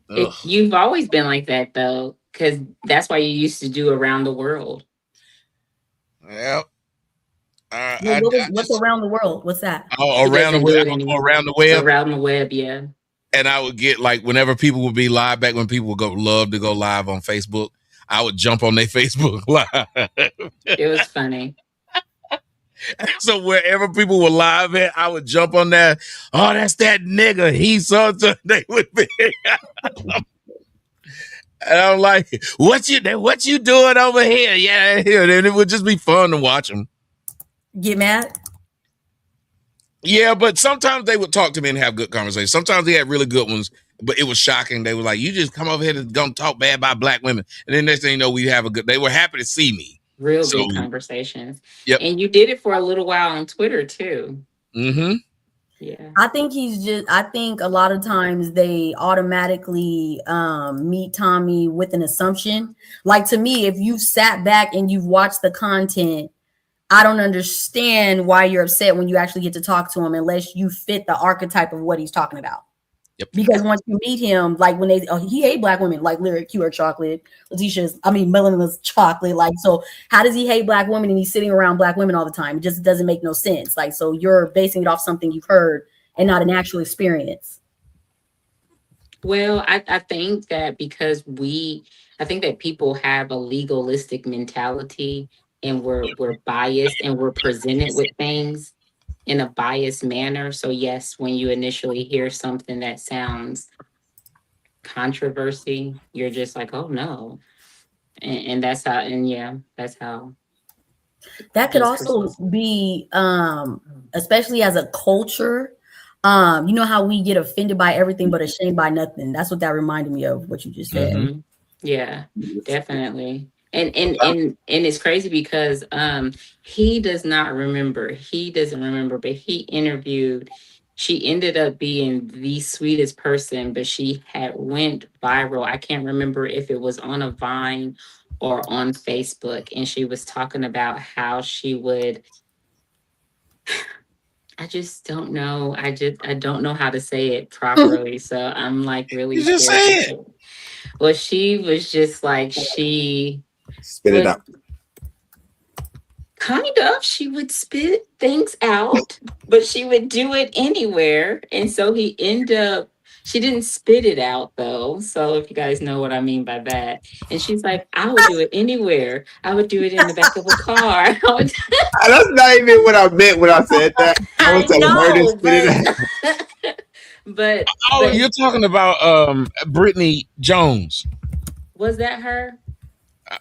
Ugh. You've always been like that though, because that's why you used to do Around the World. Well, Well, I what's just around the world? What's that? He around the doesn't web. do it I would go anymore. around the web, Around the Web, yeah. and I would get like whenever people would be live back when people would go love to go live on Facebook. I would jump on their Facebook live. It was funny. So wherever people were live at, I would jump on there. Oh, that's that nigga. He so they would be. And I'm like, what you doing over here? Yeah, here. And it would just be fun to watch them. Get mad? Yeah, but sometimes they would talk to me and have good conversations. Sometimes they had really good ones, but it was shocking. They were like, you just come over here and gonna talk bad about black women. And then next thing you know, we have a good, they were happy to see me. Real So, good conversations. yep. And you did it for a little while on Twitter too. Mm-hmm. Yeah. I think I think a lot of times they automatically meet Tommy with an assumption. Like to me, if you've sat back and you've watched the content, I don't understand why you're upset when you actually get to talk to him unless you fit the archetype of what he's talking about. Yep. Because once you meet him, like when he hate black women, like Lyric, Q, chocolate, Melana's chocolate. Like, so how does he hate black women and he's sitting around black women all the time? It just doesn't make no sense. Like, so you're basing it off something you've heard and not an actual experience. Well, I think that I think that people have a legalistic mentality and we're biased and we're presented with things in a biased manner. So yes, when you initially hear something that sounds controversy, you're just like, oh no. And that's how, and yeah, that's how That could his also perspective. be, especially as a culture. You know how we get offended by everything but ashamed by nothing. That's what that reminded me of what you just said. Mm-hmm. Yeah, definitely. And it's crazy because he does not remember. He doesn't remember, but he interviewed, she ended up being the sweetest person, but she had went viral. I can't remember if it was on a Vine or on Facebook, and she was talking about how she would, I just don't know. I don't know how to say it properly. So I'm like really You just scared to say say it. it. Well, she was just like she Spit it would out. kind of, she would spit things out, but she would do it anywhere. And so he ended up, she didn't spit it out though. So if you guys know what I mean by that. And she's like, I would do it anywhere. I would do it in the back of a car. That's not even what I meant when I said that. I was I telling her to know, spit it out. Oh, but you're talking about Brittany Jones. was that her?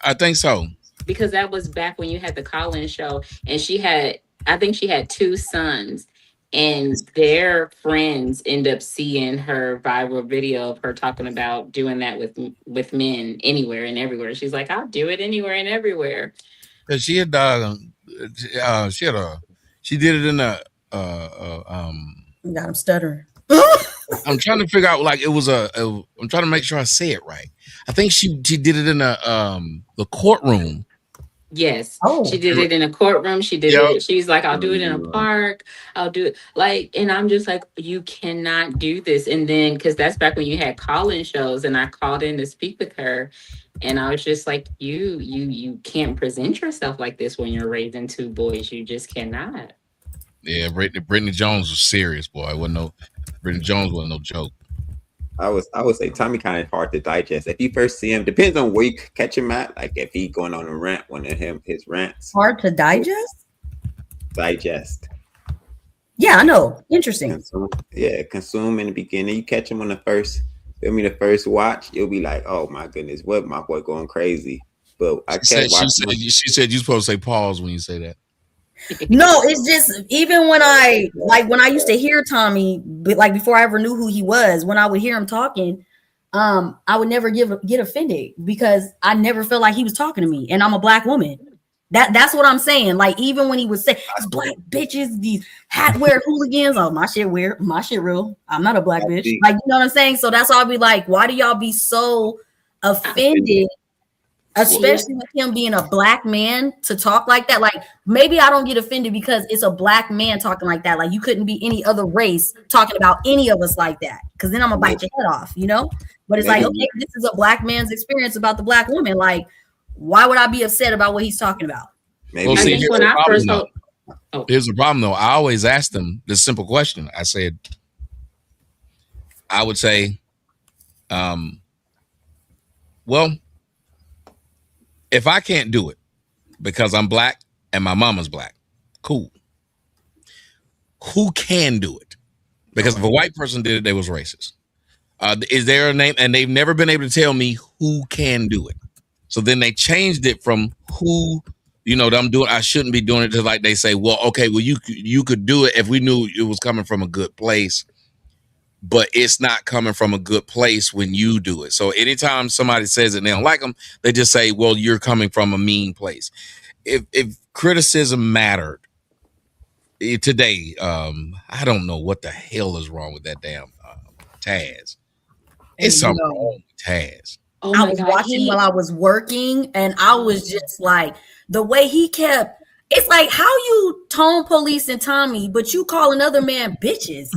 I think so. Because that was back when you had the call-in show, and she had, I think she had two sons, and their friends end up seeing her viral video of her talking about doing that with men anywhere and everywhere. She's like, I'll do it anywhere and everywhere. Cause she had a she did it in a Got him stuttering. I'm trying to figure out like it was I'm trying to make sure I say it right. I think she did it in the courtroom. Yes, she Oh, did it in a courtroom. She did Yep. it. She's like, I'll do it in a park. I'll do it like, and I'm just like, you cannot do this. And then, because that's back when you had call-in shows, and I called in to speak with her, and I was just like, you can't present yourself like this when you're raising two boys. You just cannot. Yeah, Brittany Jones was serious, boy. It wasn't no Brittany Jones wasn't no joke. I would say Tommy kind of hard to digest. If you first see him, depends on where you catch him at. Like if he going on a rant, one of his rants, hard to digest. digest. Yeah, I know. Interesting. Consume, yeah, consume in the beginning. You catch him on the first, feel me, the first watch, you'll be like, oh my goodness, what my boy going crazy. But I kept watching him. She said you're supposed to say pause when you say that. No, it's just even when I used to hear Tommy, but like before I ever knew who he was, when I would hear him talking, I would never get offended because I never felt like he was talking to me, and I'm a black woman. That's what I'm saying. Like even when he would say these black bitches, these hat wear hooligans, oh my shit weird, my shit real. I'm not a black bitch. Like you know what I'm saying. So that's why I'll be like, why do y'all be so I, offended especially with him being a black man to talk like that. Like, maybe I don't get offended because it's a black man talking like that. Like, you couldn't be any other race talking about any of us like that, because then I'm gonna bite your head off, you know. But it's like, okay, this is a black man's experience about the black woman. Like, why would I be upset about what he's talking about? Maybe Well, see, I think when I first here's the problem though. I always ask them this simple question. I said, I would say, well, if I can't do it because I'm black and my mama's black, cool. Who can do it? Because if a white person did it, they was racist. Is there a name? And they've never been able to tell me who can do it. So then they changed it from who, you know, I'm doing. I shouldn't be doing it to, like, they say, well, okay, well, you could do it if we knew it was coming from a good place, but it's not coming from a good place when you do it. So anytime somebody says it and they don't like them, they just say, well, you're coming from a mean place. If criticism mattered today, I don't know what the hell is wrong with that damn Taz. It's something wrong with Taz. Oh I was watching while I was working, and I was just like, the way he kept, it's like, how you tone police and Tommy, but you call another man bitches.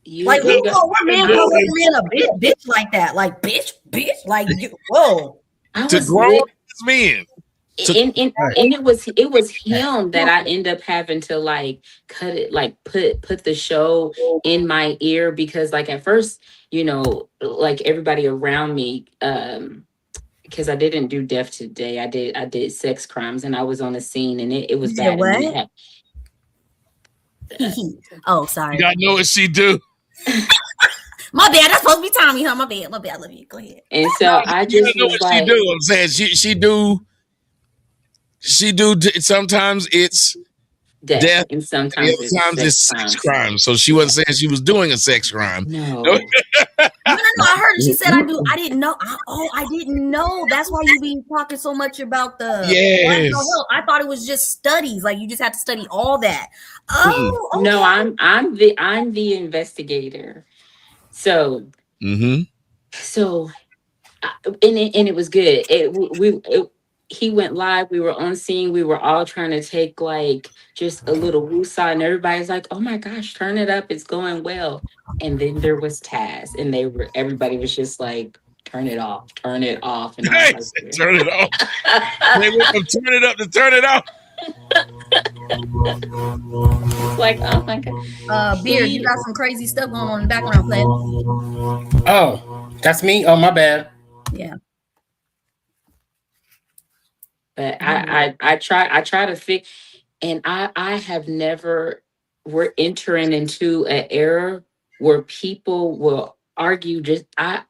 Like, what man calls another man a bitch like that? Like, bitch, like, whoa. To grow up as men. And it was him that I end up having to, like, cut it, like put the show in my ear, because, like, at first, you know, like, everybody around me, because I didn't do Death Today, I did Sex Crimes, and I was on the scene, and it was bad. What? Oh, sorry. You gotta know what she do. My bad. That's supposed to be Tommy, huh? My bad. I love you. Go ahead. And so I just know what she do. I'm saying she do. Sometimes it's death, and sometimes it's sex crime. So she wasn't saying she was doing a sex crime. No. No. I heard her. She said I do. I didn't know. I didn't know. That's why you be talking so much about the yes. I thought it was just studies. Like, you just had to study all that. Oh, okay. No, I'm the investigator. So, so, and it was good. He went live. We were on scene. We were all trying to take, like, just a little woosah, and everybody's like, "Oh my gosh, turn it up! It's going well." And then there was Taz, and everybody was just like, "Turn it off, turn it off." And I was like, turn it off. They went from turn it up to turn it off. Like, oh my god. Beard, you got some crazy stuff going on in the background, Glenn. Oh, that's me. Oh, my bad. Yeah. But I try to fix, and I have never, we're entering into an era where people will argue just to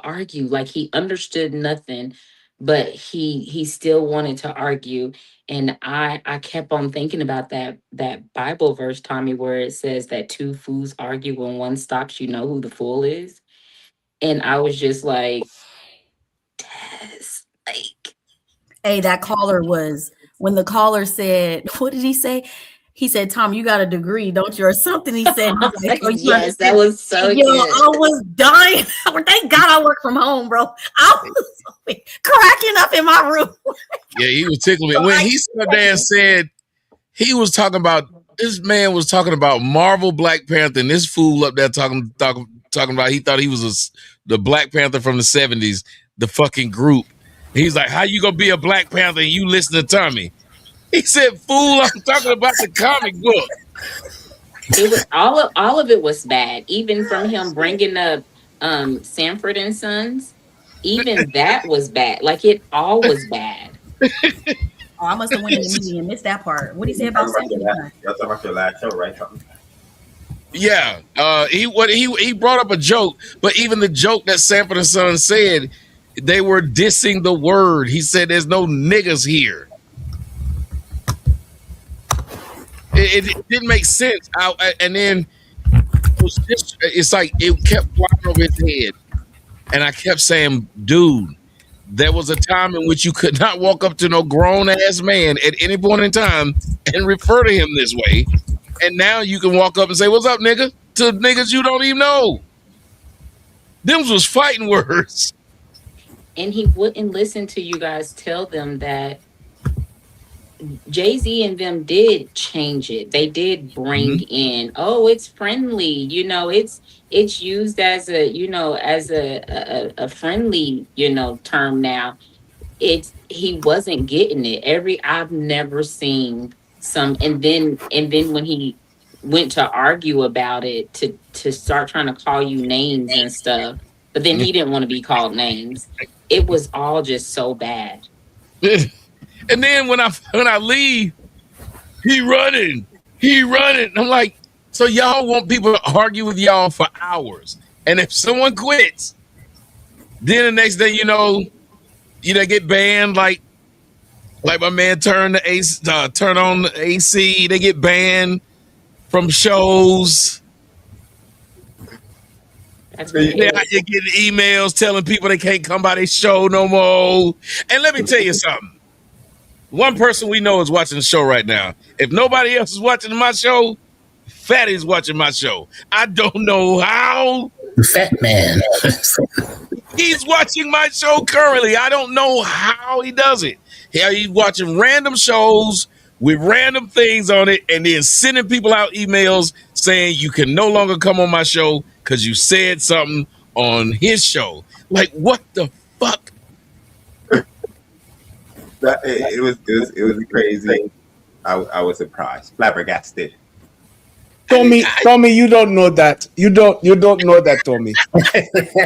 argue. Like, he understood nothing, but he still wanted to argue. And I kept on thinking about that Bible verse, Tommy, where it says that two fools argue, when one stops, you know who the fool is. And I was just like, Tess, like. Hey, that caller was, when the caller said, what did he say? He said, "Tom, you got a degree, don't you?" Or something. He said, like, oh, yes, that was so good. I was dying. Thank God I work from home, bro. I was cracking up in my room. Yeah, he was tickling me. When he stood there and said, he was talking about, this man was talking about Marvel Black Panther, and this fool up there talking about, he thought he was the Black Panther from the 70s, the fucking group. He's like, how you gonna be a Black Panther and you listen to Tommy? He said, "Fool, I'm talking about the comic book." It was all of it was bad. Even from him bringing up Sanford and Sons, even that was bad. Like, it all was bad. Oh, I must have went in the movie and missed that part. What did he say about Sanford? Y'all talking about your last show, right? Yeah, he brought up a joke, but even the joke that Sanford and Sons said, they were dissing the word. He said, "There's no niggas here." It didn't make sense. And then it's like it kept flying over his head. And I kept saying, dude, there was a time in which you could not walk up to no grown-ass man at any point in time and refer to him this way. And now you can walk up and say, "What's up, nigga?" to niggas you don't even know. Them was fighting words. and he wouldn't listen to you guys tell them that Jay-Z and them did change it. They did bring in, oh, it's friendly, it's used as a friendly, term now. He wasn't getting it. I've never seen and then when he went to argue about it, to start trying to call you names and stuff, but then he didn't want to be called names. It was all just so bad. And then when I leave, he running. I'm like, so y'all want people to argue with y'all for hours, and if someone quits, then the next day, they get banned. Like my man turn on the AC. They get banned from shows. You're getting emails telling people they can't come by their show no more. And let me tell you something. One person we know is watching the show right now. If nobody else is watching my show, Fatty's watching my show. I don't know how. Fat man. He's watching my show currently. I don't know how he does it. Hell, he's watching random shows with random things on it and then sending people out emails saying you can no longer come on my show because you said something on his show. Like, what the fuck? It was crazy. I was surprised, flabbergasted. Tommy, you don't know that. You don't know that, Tommy.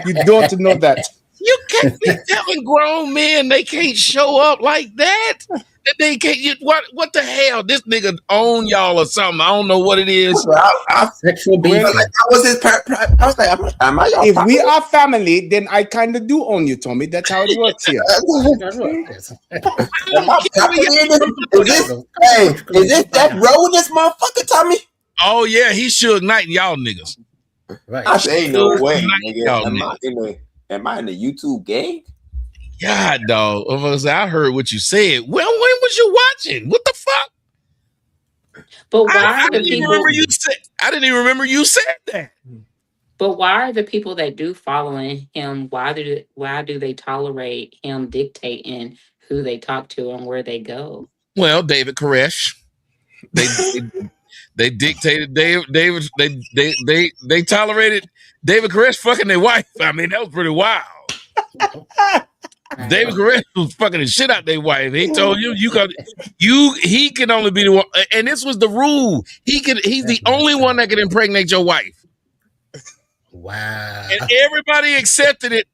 You don't know that. You can't be telling grown men they can't show up like that. That they can't. What the hell? This nigga own y'all or something? I don't know what it is. Sexual being. I was like, am I your If family? we are family, then I kind of do own you, Tommy. That's how it works here. Is this that road, this motherfucker, Tommy? Oh yeah, he Suge Knight and y'all niggas. Right. I say ain't no way, nigga. Am I in the YouTube gang? God, dog. I heard what you said. Well, when was you watching? What the fuck? But why I are the didn't even people? remember you said. I didn't even remember you said that. But why are the people that do following him? Why do they tolerate him dictating who they talk to and where they go? Well, David Koresh. They dictated David. They tolerated David Koresh fucking their wife. I mean, that was pretty wild. David Koresh was fucking the shit out their wife. He told he can only be the one, and this was the rule. He's the only one that can impregnate your wife. Wow. And everybody accepted it.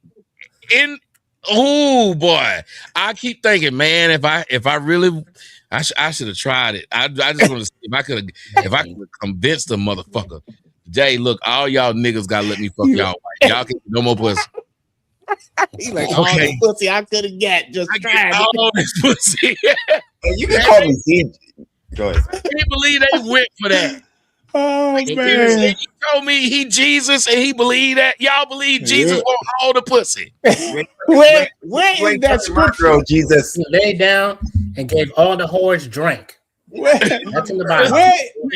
Oh boy, I keep thinking, man, if I really, I should have tried it. I just want to see if I could convince the motherfucker. Jay, look, all y'all niggas gotta let me fuck y'all wife. Y'all can no more pussy. He's like, okay, pussy I could have got just tried all this pussy. You can call me CJ. Go ahead. I can't believe they went for that. Oh man! You told me he Jesus and he believed that. Y'all believe Jesus want all the pussy. Where is that scripture? Jesus. He laid down and gave all the whores drink. That's in the Bible.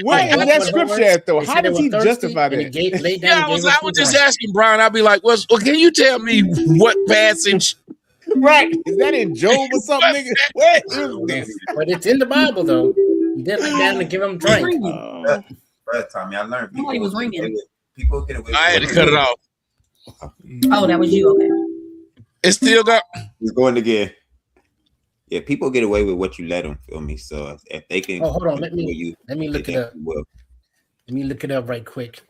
Where is that scripture at, though? How does he justify that? I was just asking Brian. I'd be like, well, can you tell me what passage? Right. Is that in Job or something, nigga? Where is this? But it's in the Bible, though. He did lay down and give him drink. Tommy, I learned Somebody was ringing. People get away. I had to cut it off. Oh, that was you. Okay. It still got. He's going again. Yeah, people get away with what you let them. Feel me? So if they can, hold on. Let me look it up. Let me look it up right quick.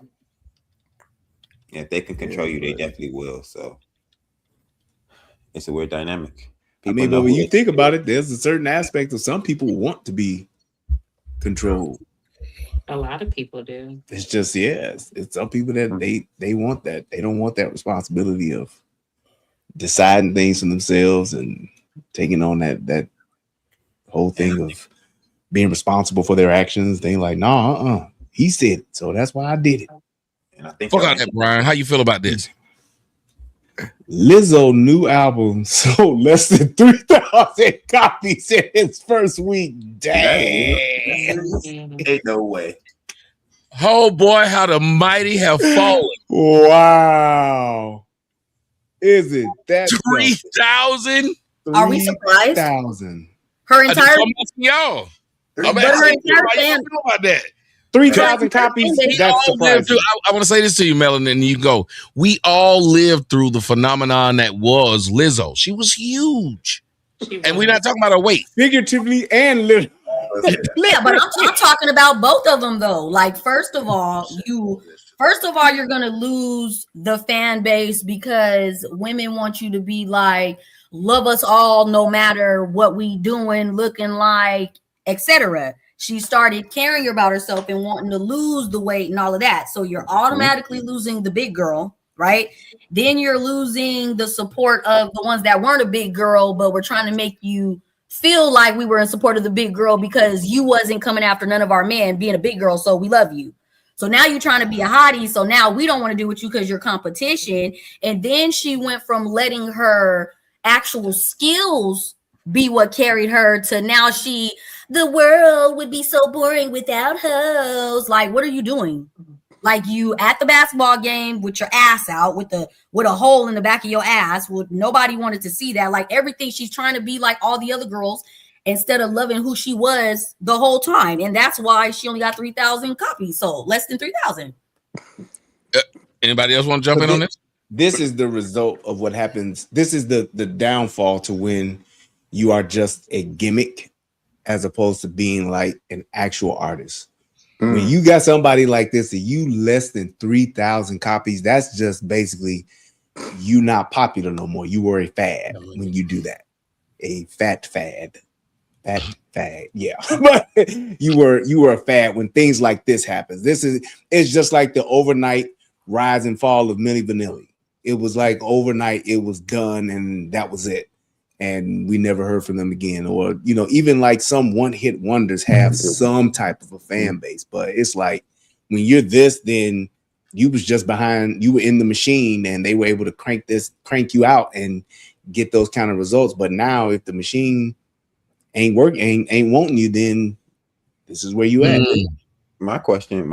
Yeah, if they can control you, they definitely will. So it's a weird dynamic. I mean, but when you think about it, there's a certain aspect of some people want to be controlled. A lot of people do. It's just it's some people that they want that. They don't want that responsibility of deciding things for themselves and taking on that whole thing of being responsible for their actions. They like, nah, he said it, so that's why I did it. And I think fuck out that, Brian. How you feel about this? Lizzo new album sold less than 3,000 copies in its first week. Damn. Ain't no way. Oh boy, how the mighty have fallen. Wow. Is it that 3,000? Are we surprised? 3,000. Her entire y'all. But her entire fan about that. 3,000 copies. That's surprising. I want to say this to you, Melon, and you go. We all lived through the phenomenon that was Lizzo. She was huge, and we're not talking about her weight, figuratively and literally. Yeah, but I'm talking about both of them though. Like, first of all, you're gonna lose the fan base because women want you to be like, love us all no matter what we doing, looking like, etc. She started caring about herself and wanting to lose the weight and all of that. So you're automatically losing the big girl, right? Then you're losing the support of the ones that weren't a big girl, but were trying to make you feel like we were in support of the big girl because you wasn't coming after none of our men being a big girl. So we love you. So now you're trying to be a hottie. So now we don't want to do with you because you're competition. And then she went from letting her actual skills be what carried her to now the world would be so boring without hoes. Like, what are you doing? Like, you at the basketball game with your ass out with a hole in the back of your ass. Nobody wanted to see that. Like, everything, she's trying to be like all the other girls instead of loving who she was the whole time. And that's why she only got 3,000 copies sold, less than 3,000. Anybody else want to jump in on this? This is the result of what happens. This is the downfall to when you are just a gimmick as opposed to being like an actual artist. When you got somebody like this, and you less than 3,000 copies, that's just basically you not popular no more. You were a fad when you do that. A fat fad. Yeah. But you were a fad when things like this happens. It's just like the overnight rise and fall of Milli Vanilli. It was like overnight, it was done, and that was it. And we never heard from them again. Or, even like some one-hit wonders have some type of a fan base. But it's like when you're this, then you was just behind, you were in the machine and they were able to crank you out and get those kind of results. But now if the machine ain't working, ain't wanting you, then this is where you at. My question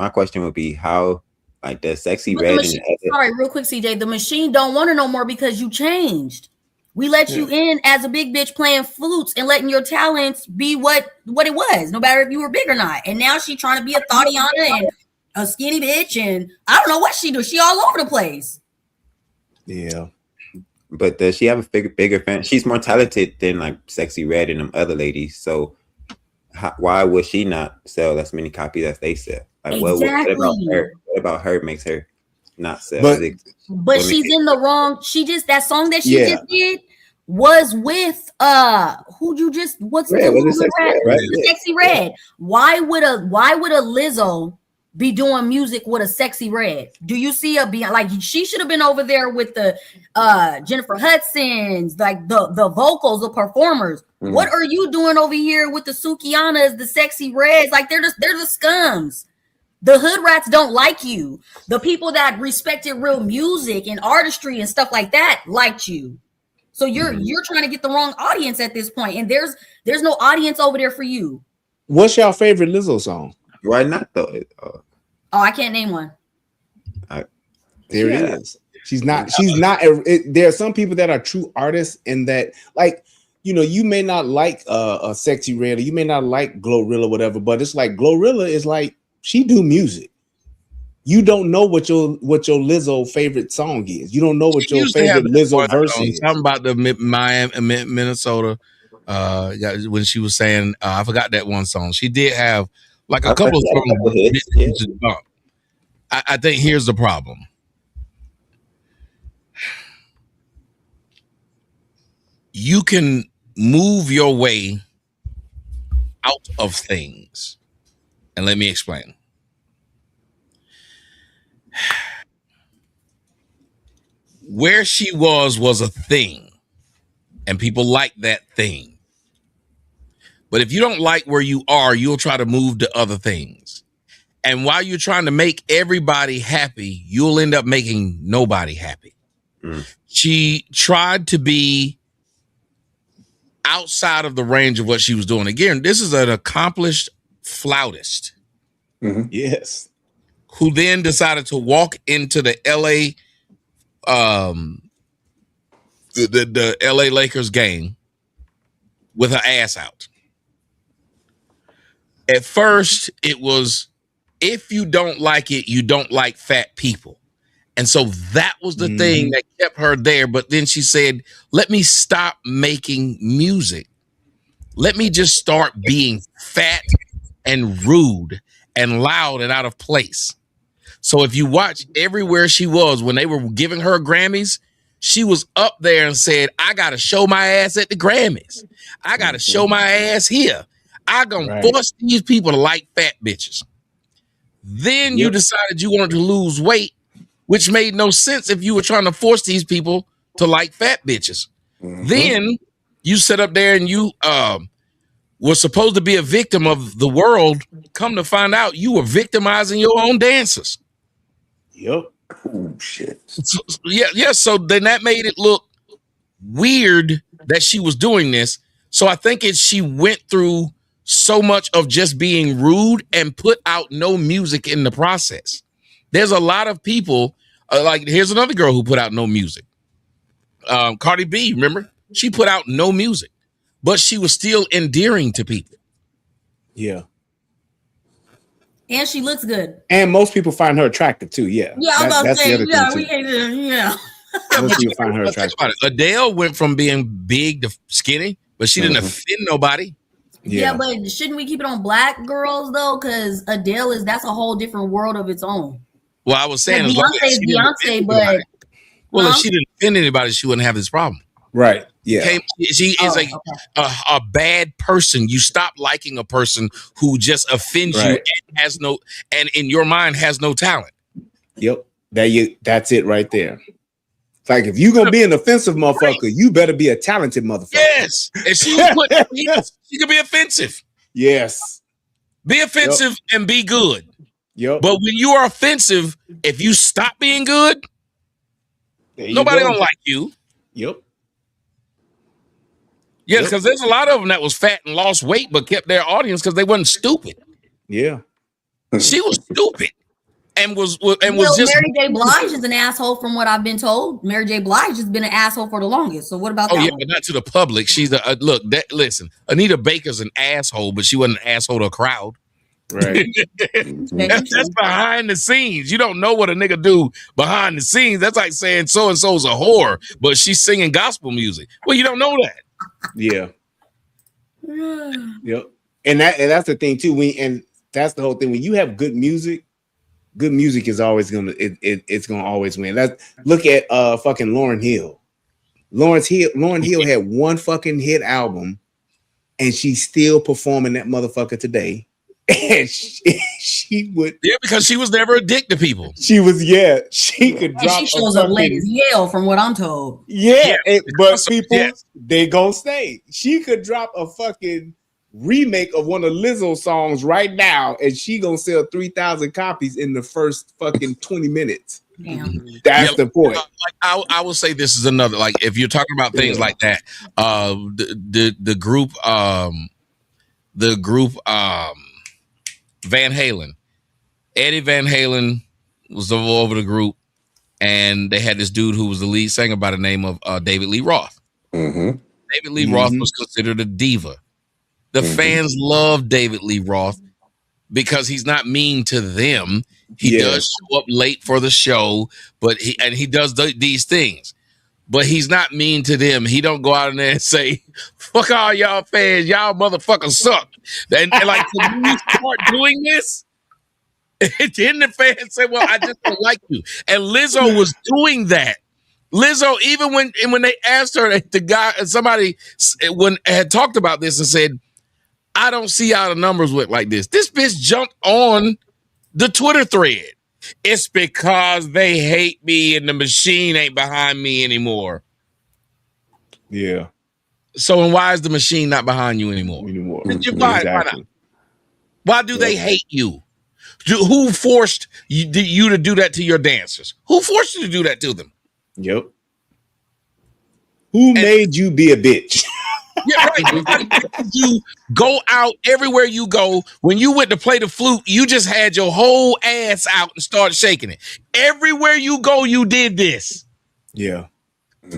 would be how, like, the Sexy Red. Sorry, real quick, CJ. The machine don't want her no more because you changed. We let you in as a big bitch playing flutes and letting your talents be what it was, no matter if you were big or not. And now she's trying to be a Thottiana and a skinny bitch, and I don't know what she do. She all over the place. Yeah. But does she have a bigger fan? She's more talented than like Sexy Red and them other ladies. So why would she not sell as many copies as they sell? Like, exactly. What about her makes her not sell? But she's in the wrong. That song that she just did was with what's the Sexy Red. Why would a Lizzo be doing music with a Sexy Red? Do you see like she should have been over there with the Jennifer Hudson's, like the vocals, the performers. What are you doing over here with the Sukianas, the Sexy Reds? Like they're the scums. The hood rats don't like you. The people that respected real music and artistry and stuff like that liked you. So you're trying to get the wrong audience at this point, and there's no audience over there for you. What's your favorite Lizzo song? Why not though? I can't name one. There it is. She's not. There are some people that are true artists, and that, like, you may not like a Sexy Red, or you may not like Glorilla, whatever. But it's like Glorilla is like, she do music. You don't know what your Lizzo favorite song is. You don't know what your favorite Lizzo verse is. Talking about the Miami, Minnesota, when she was saying, I forgot that one song. She did have like a couple of songs. I think here's the problem. You can move your way out of things. And let me explain. Where she was a thing, and people like that thing. But if you don't like where you are, you'll try to move to other things. And while you're trying to make everybody happy, you'll end up making nobody happy. She tried to be outside of the range of what she was doing. Again, this is an accomplished flautist. Yes. Who then decided to walk into the LA the LA Lakers game with her ass out. At first, it was, if you don't like it, you don't like fat people. And so that was the thing that kept her there. But then she said, let me stop making music. Let me just start being fat and rude and loud and out of place. So if you watch everywhere she was when they were giving her Grammys, she was up there and said, I got to show my ass at the Grammys. I got to show my ass here. I gonna force these people to like fat bitches. Then you decided you wanted to lose weight, which made no sense if you were trying to force these people to like fat bitches. Then you sit up there and you were supposed to be a victim of the world. Come to find out, you were victimizing your own dancers. Yep. Oh shit. So then that made it look weird that she was doing this. So I think she went through so much of just being rude and put out no music in the process. There's a lot of people, like here's another girl who put out no music. Cardi B, remember? She put out no music, but she was still endearing to people. Yeah. And she looks good. And most people find her attractive too. Yeah. Yeah, I was about to say, yeah. Most people find her attractive. Adele went from being big to skinny, but she didn't offend nobody. Yeah, but shouldn't we keep it on black girls though? Because Adele that's a whole different world of its own. Well, I was saying, like Beyonce, but if she didn't offend anybody, she wouldn't have this problem. Right. Yeah. She is a bad person. You stop liking a person who just offends you and has no, and in your mind has no talent. Yep. That's it right there. It's like, if you're gonna be an offensive motherfucker, you better be a talented motherfucker. Yes. And she could be offensive. Yes. Be offensive and be good. Yep. But when you are offensive, if you stop being good, nobody gonna like you. Yep. Yeah, because there's a lot of them that was fat and lost weight, but kept their audience because they wasn't stupid. Yeah. She was stupid and was just. Mary J. Blige is an asshole, from what I've been told. Mary J. Blige has been an asshole for the longest. So what about that? Oh yeah, but not to the public. She's listen. Anita Baker's an asshole, but she wasn't an asshole to a crowd. Right. that's behind the scenes. You don't know what a nigga do behind the scenes. That's like saying so and so's a whore, but she's singing gospel music. Well, you don't know that. Yeah. Yep. And that's the thing too. And that's the whole thing. When you have good music is always it's gonna always win. Look at fucking Lauryn Hill. Lauryn Hill had one fucking hit album, and she's still performing that motherfucker today. And she would, because she was never a dick to people. She could drop. She shows up late as hell, from what I'm told. But people, they gonna stay. She could drop a fucking remake of one of Lizzo's songs right now, and she gonna sell 3,000 copies in the first fucking 20 minutes. Damn. That's the point. I will say this is another, like, if you're talking about things like that, the group Van Halen, Eddie Van Halen was over the group, and they had this dude who was the lead singer by the name of David Lee Roth. David Lee Roth was considered a diva. The fans love David Lee Roth because he's not mean to them. He does show up late for the show, but he does these things. But he's not mean to them. He don't go out in there and say, fuck all y'all fans, y'all motherfuckers suck. And like, when you start doing this, then the fans say, well, I just don't like you. And Lizzo was doing that. Lizzo, even when they asked her, somebody had talked about this and said, I don't see how the numbers look like this. This bitch jumped on the Twitter thread. It's because they hate me and the machine ain't behind me anymore. Yeah. So, and why is the machine not behind you anymore? Exactly. Why do they hate you? Who forced you to do that to your dancers? Who forced you to do that to them? Yep. Who made you be a bitch? Yeah, right. You go out everywhere you go. When you went to play the flute, you just had your whole ass out and started shaking it. Everywhere you go, you did this. Yeah.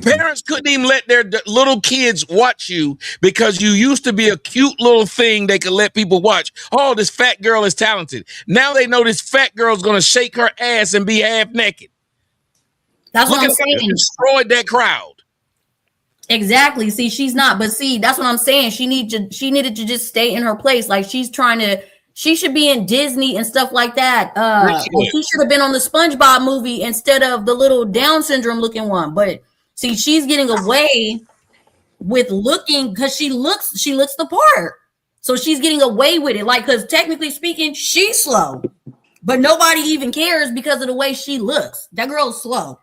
Parents couldn't even let their little kids watch you because you used to be a cute little thing they could let people watch. Oh, this fat girl is talented. Now they know this fat girl's going to shake her ass and be half naked. That's Look what I'm at how saying. you destroyed that crowd. Exactly. See, she's not, but see, that's what I'm saying. She needed to just stay in her place. Like she should be in Disney and stuff like that. Or she should have been on the SpongeBob movie instead of the little Down syndrome looking one. But see, she's getting away with looking because she looks the part. So she's getting away with it. Like, because technically speaking, she's slow. But nobody even cares because of the way she looks. That girl's slow.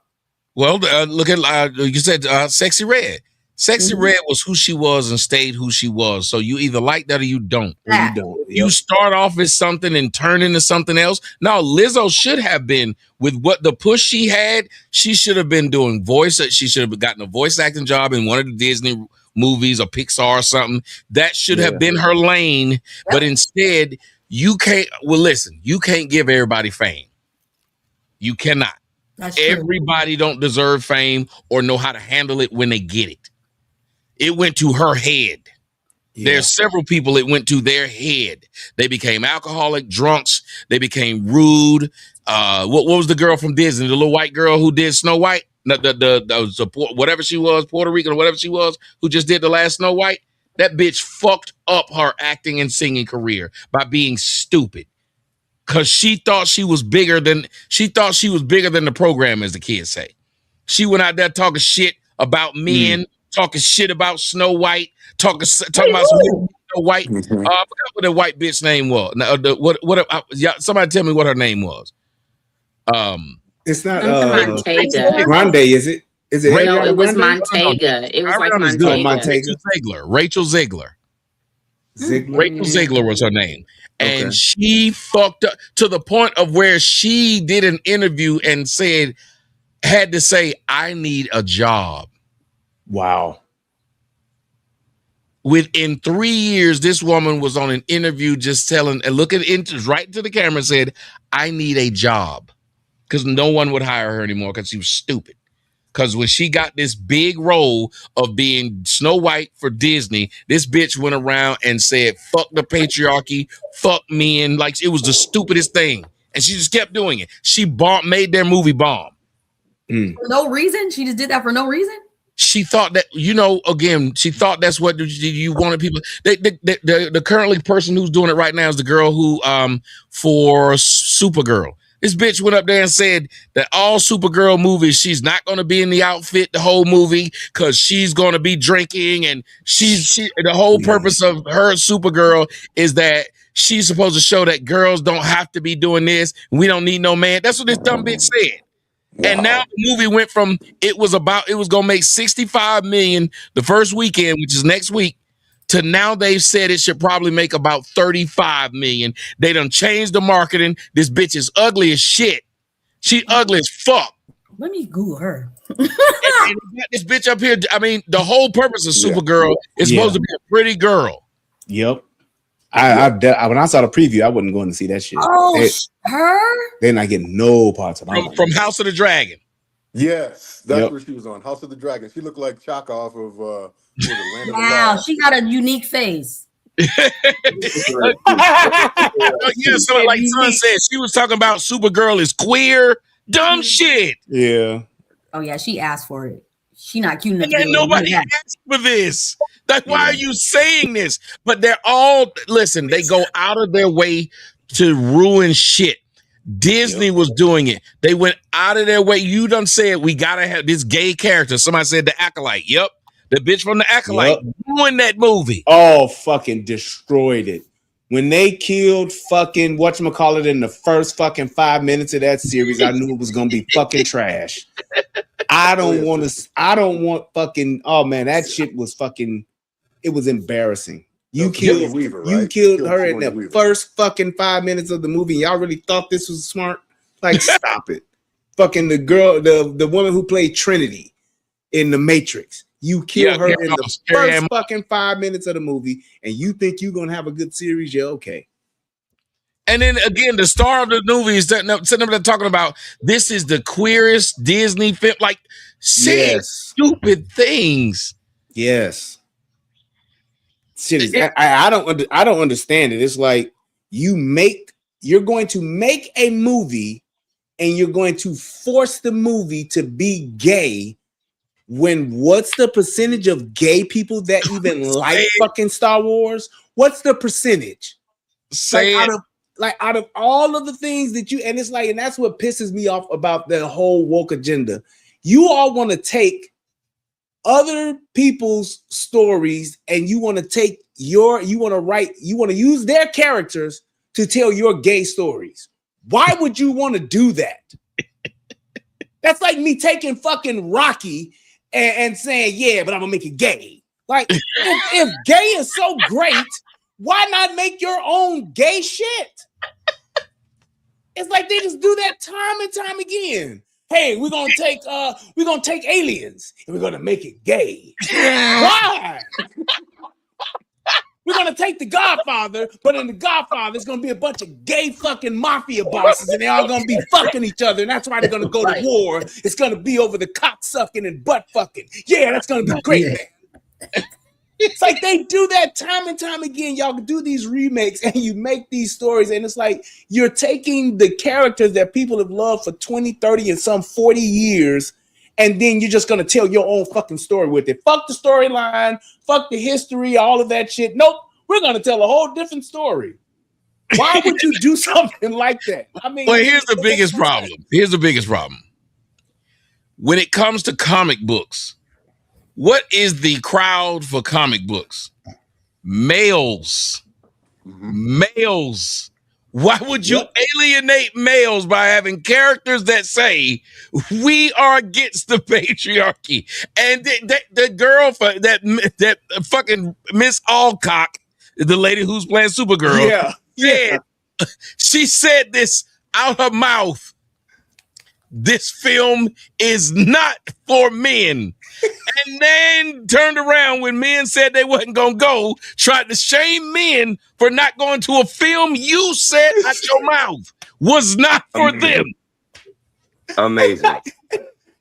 Well, look at you said Sexy Red. Sexy Red was who she was and stayed who she was. So you either like that or you don't. Yeah. You don't. Yep. You start off as something and turn into something else. No, Lizzo should have been with what the push she had. She should have been doing voice. She should have gotten a voice acting job in one of the Disney movies or Pixar or something. That should have been her lane. Yep. But instead, you can't. Well, listen, you can't give everybody fame. You cannot. That's everybody true. Don't deserve fame or know how to handle it when they get it. It went to her head. Yeah. There's several people it went to their head. They became alcoholic, drunks. They became rude. What was the girl from Disney? The little white girl who did Snow White? The whatever she was, Puerto Rican or whatever she was, who just did the last Snow White? That bitch fucked up her acting and singing career by being stupid. Cause she thought she was bigger than the program, as the kids say. She went out there talking shit about men, talking shit about Snow White, talking about some Snow White. I forgot what the white bitch name was. Now, somebody tell me what her name was. It's not Montega. Grande, is it? Is it? No, it was Montega. It was like Montega. Rachel Ziegler. Rachel Ziegler was her name. And she fucked up to the point of where she did an interview and had to say, I need a job. Wow. Within 3 years, this woman was on an interview just telling and looking right into the camera and said, I need a job. Because no one would hire her anymore because she was stupid. Because when she got this big role of being Snow White for Disney, this bitch went around and said, fuck the patriarchy, fuck men. Like, it was the stupidest thing. And she just kept doing it. She made their movie bomb. For no reason? She just did that for no reason? She thought that, she thought that's what you wanted people. The currently person who's doing it right now is the girl who, for Supergirl. This bitch went up there and said that all Supergirl movies, she's not going to be in the outfit the whole movie because she's going to be drinking. And the whole purpose of her Supergirl is that she's supposed to show that girls don't have to be doing this. We don't need no man. That's what this dumb bitch said. Wow. And now the movie went from it was going to make $65 million the first weekend, which is next week, to now they've said it should probably make about $35 million. They done changed the marketing. This bitch is ugly as shit. She ugly as fuck. Let me Google her. and got this bitch up here. I mean, the whole purpose of Supergirl is supposed to be a pretty girl. Yep. I when I saw the preview, I wasn't going to see that shit. Oh, her? They're not getting no parts of it. From House of the Dragon. Yes, that's what she was on. House of the Dragon. She looked like Chaka off of Land of the Wow, she got a unique face. Yeah, so like Son said, she was talking about Supergirl is queer. Dumb shit. Yeah. Oh yeah, she asked for it. She not cute enough. And nobody asked for this. Like, why are you saying this? But they're all they go out of their way to ruin shit. Disney was doing it. They went out of their way. You done said we gotta have this gay character. Somebody said the Acolyte. Yep. The bitch from the Acolyte ruined that movie. Oh, fucking destroyed it. When they killed fucking whatchamacallit in the first fucking 5 minutes of that series, I knew it was gonna be fucking trash. I don't want fucking, oh man, that shit was fucking, it was embarrassing. You killed Weaver, right? You killed her in the first fucking 5 minutes of the movie. Y'all really thought this was smart? Like, stop it. Fucking the girl, the woman who played Trinity in The Matrix. You kill her in the first fucking 5 minutes of the movie, and you think you're gonna have a good series? Yeah, okay. And then again, the star of the movie is sitting up there talking about this is the queerest Disney film. Like, saying stupid things. Yes. Shit is, I don't understand it. It's like you're going to make a movie and you're going to force the movie to be gay when what's the percentage of gay people that even like fucking Star Wars? What's the percentage? Out of all of the things that you, and it's like, and that's what pisses me off about the whole woke agenda. You all want to take other people's stories and you want to use their characters to tell your gay stories. Why would you want to do that? That's like me taking fucking Rocky and saying, yeah, but I'm gonna make it gay. Like, if gay is so great, why not make your own gay shit? It's like they just do that time and time again. Hey, we're gonna take aliens and we're gonna make it gay. Why? We're gonna take The Godfather, but in The Godfather, it's gonna be a bunch of gay fucking mafia bosses, and they're all gonna be fucking each other, and that's why they're gonna go to war. It's gonna be over the cock sucking and butt fucking. Yeah, that's gonna be great, man. It's like they do that time and time again. Y'all do these remakes and you make these stories, and it's like you're taking the characters that people have loved for 20, 30, and some 40 years, and then you're just going to tell your own fucking story with it. Fuck the storyline, fuck the history, all of that shit. Nope, we're going to tell a whole different story. Why would you do something like that? I mean, well, here's the biggest problem. Here's the biggest problem. When it comes to comic books, what is the crowd for comic books? Males. Males. Why would you alienate males by having characters that say we are against the patriarchy? And the girl that fucking Miss Alcock, the lady who's playing Supergirl, she said this out her mouth. This film is not for men. And then turned around when men said they wasn't going to go, tried to shame men for not going to a film you said out your mouth was not for them. Amazing.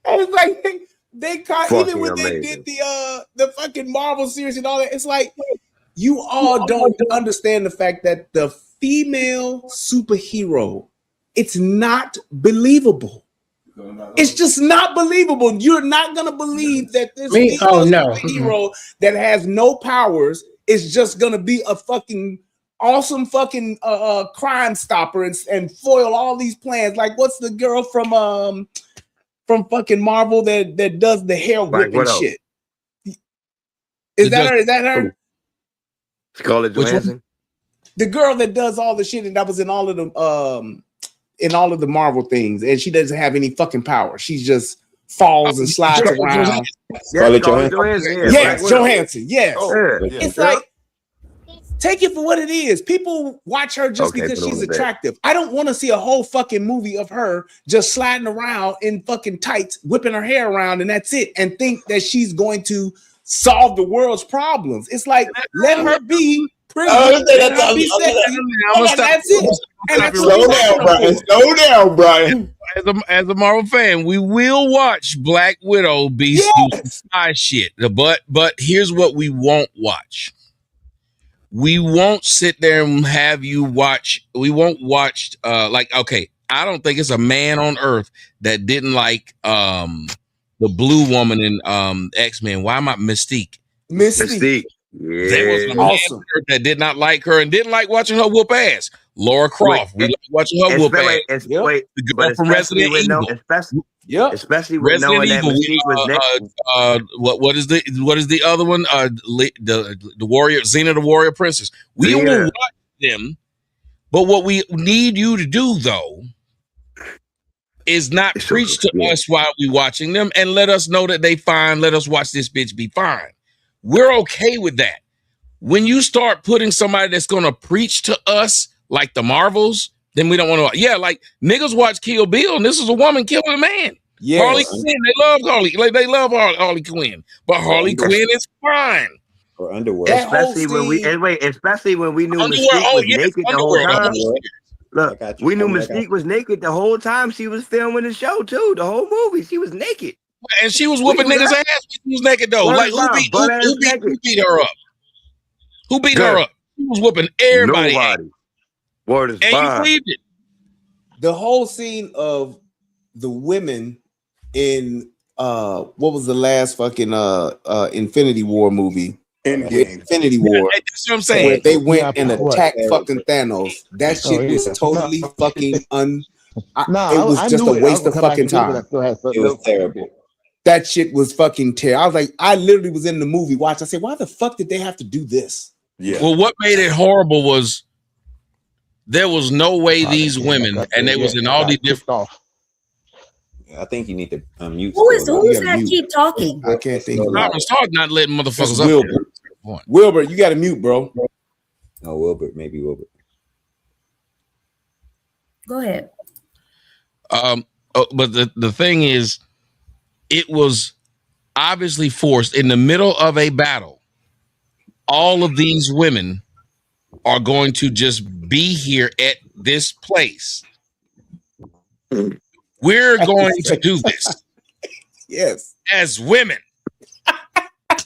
It's like they caught, even when they did the fucking Marvel series and all that, it's like you all don't understand the fact that the female superhero, it's not believable. It's just not believable. You're not gonna believe that this hero that has no powers is just gonna be a fucking awesome fucking crime stopper and foil all these plans. Like, what's the girl from fucking Marvel that does the hair whipping shit? Is that her? Is that her? Scarlett Johansson. The girl that does all the shit and that was in all of them. In all of the Marvel things, and she doesn't have any fucking power. She just falls and slides around. Johansson. Yes. It's like, take it for what it is. People watch her just because she's attractive. I don't want to see a whole fucking movie of her just sliding around in fucking tights, whipping her hair around, and that's it, and think that she's going to solve the world's problems. It's like, let her be pretty. That's it. Slow down, Brian. As a Marvel fan, we will watch Black Widow be spy shit. But here's what we won't watch. We won't sit there and have you watch. We won't watch. I don't think it's a man on earth that didn't like the blue woman in X-Men. Why am I Mystique? Mystique. Yeah. There was a man that did not like her and didn't like watching her whoop ass. Laura Croft. We like watching her whoop ass. The girl from Resident Evil. Especially with knowing that Mystique was what is the other one? The Warrior, Xena the Warrior Princess. We will watch them, but what we need you to do though is not preach to us while we watching them and let us know that they fine. Let us watch this bitch be fine. We're okay with that. When you start putting somebody that's going to preach to us like the Marvels, then we don't want to. Yeah, like niggas watch Kill Bill, and this is a woman killing a man. Yes. Harley Quinn, they love Harley. Like they love Harley Quinn, but Harley Quinn is fine. Or Underworld, especially when we knew Mystique was naked the whole time. Look, we knew Mystique was naked the whole time she was filming the show too. The whole movie, she was naked, and she was whooping niggas' ass. She was naked though. Like who beat her up? Who beat her up? She was whooping everybody. Nobody. Word is and bond. You believed it. The whole scene of the women in what was the last fucking Infinity War movie? Infinity War. That's what I'm saying. Where they went and attacked fucking Thanos. That shit was totally fucking it was just a waste of fucking time. It was terrible. That shit was fucking terrible. I was like, I literally was in the movie watch. I said, why the fuck did they have to do this? Yeah. Well, what made it horrible was there was no way these women, and they was in all these different. I think you need to unmute. Who is that keep talking? I can't think. I was talking, not letting motherfuckers up. Wilbur, you got to mute, bro. Oh, Wilbur, maybe Wilbur. Go ahead. But the thing is, it was obviously forced in the middle of a battle. All of these women are going to just be here at this place. We're going to do this. Yes. As women.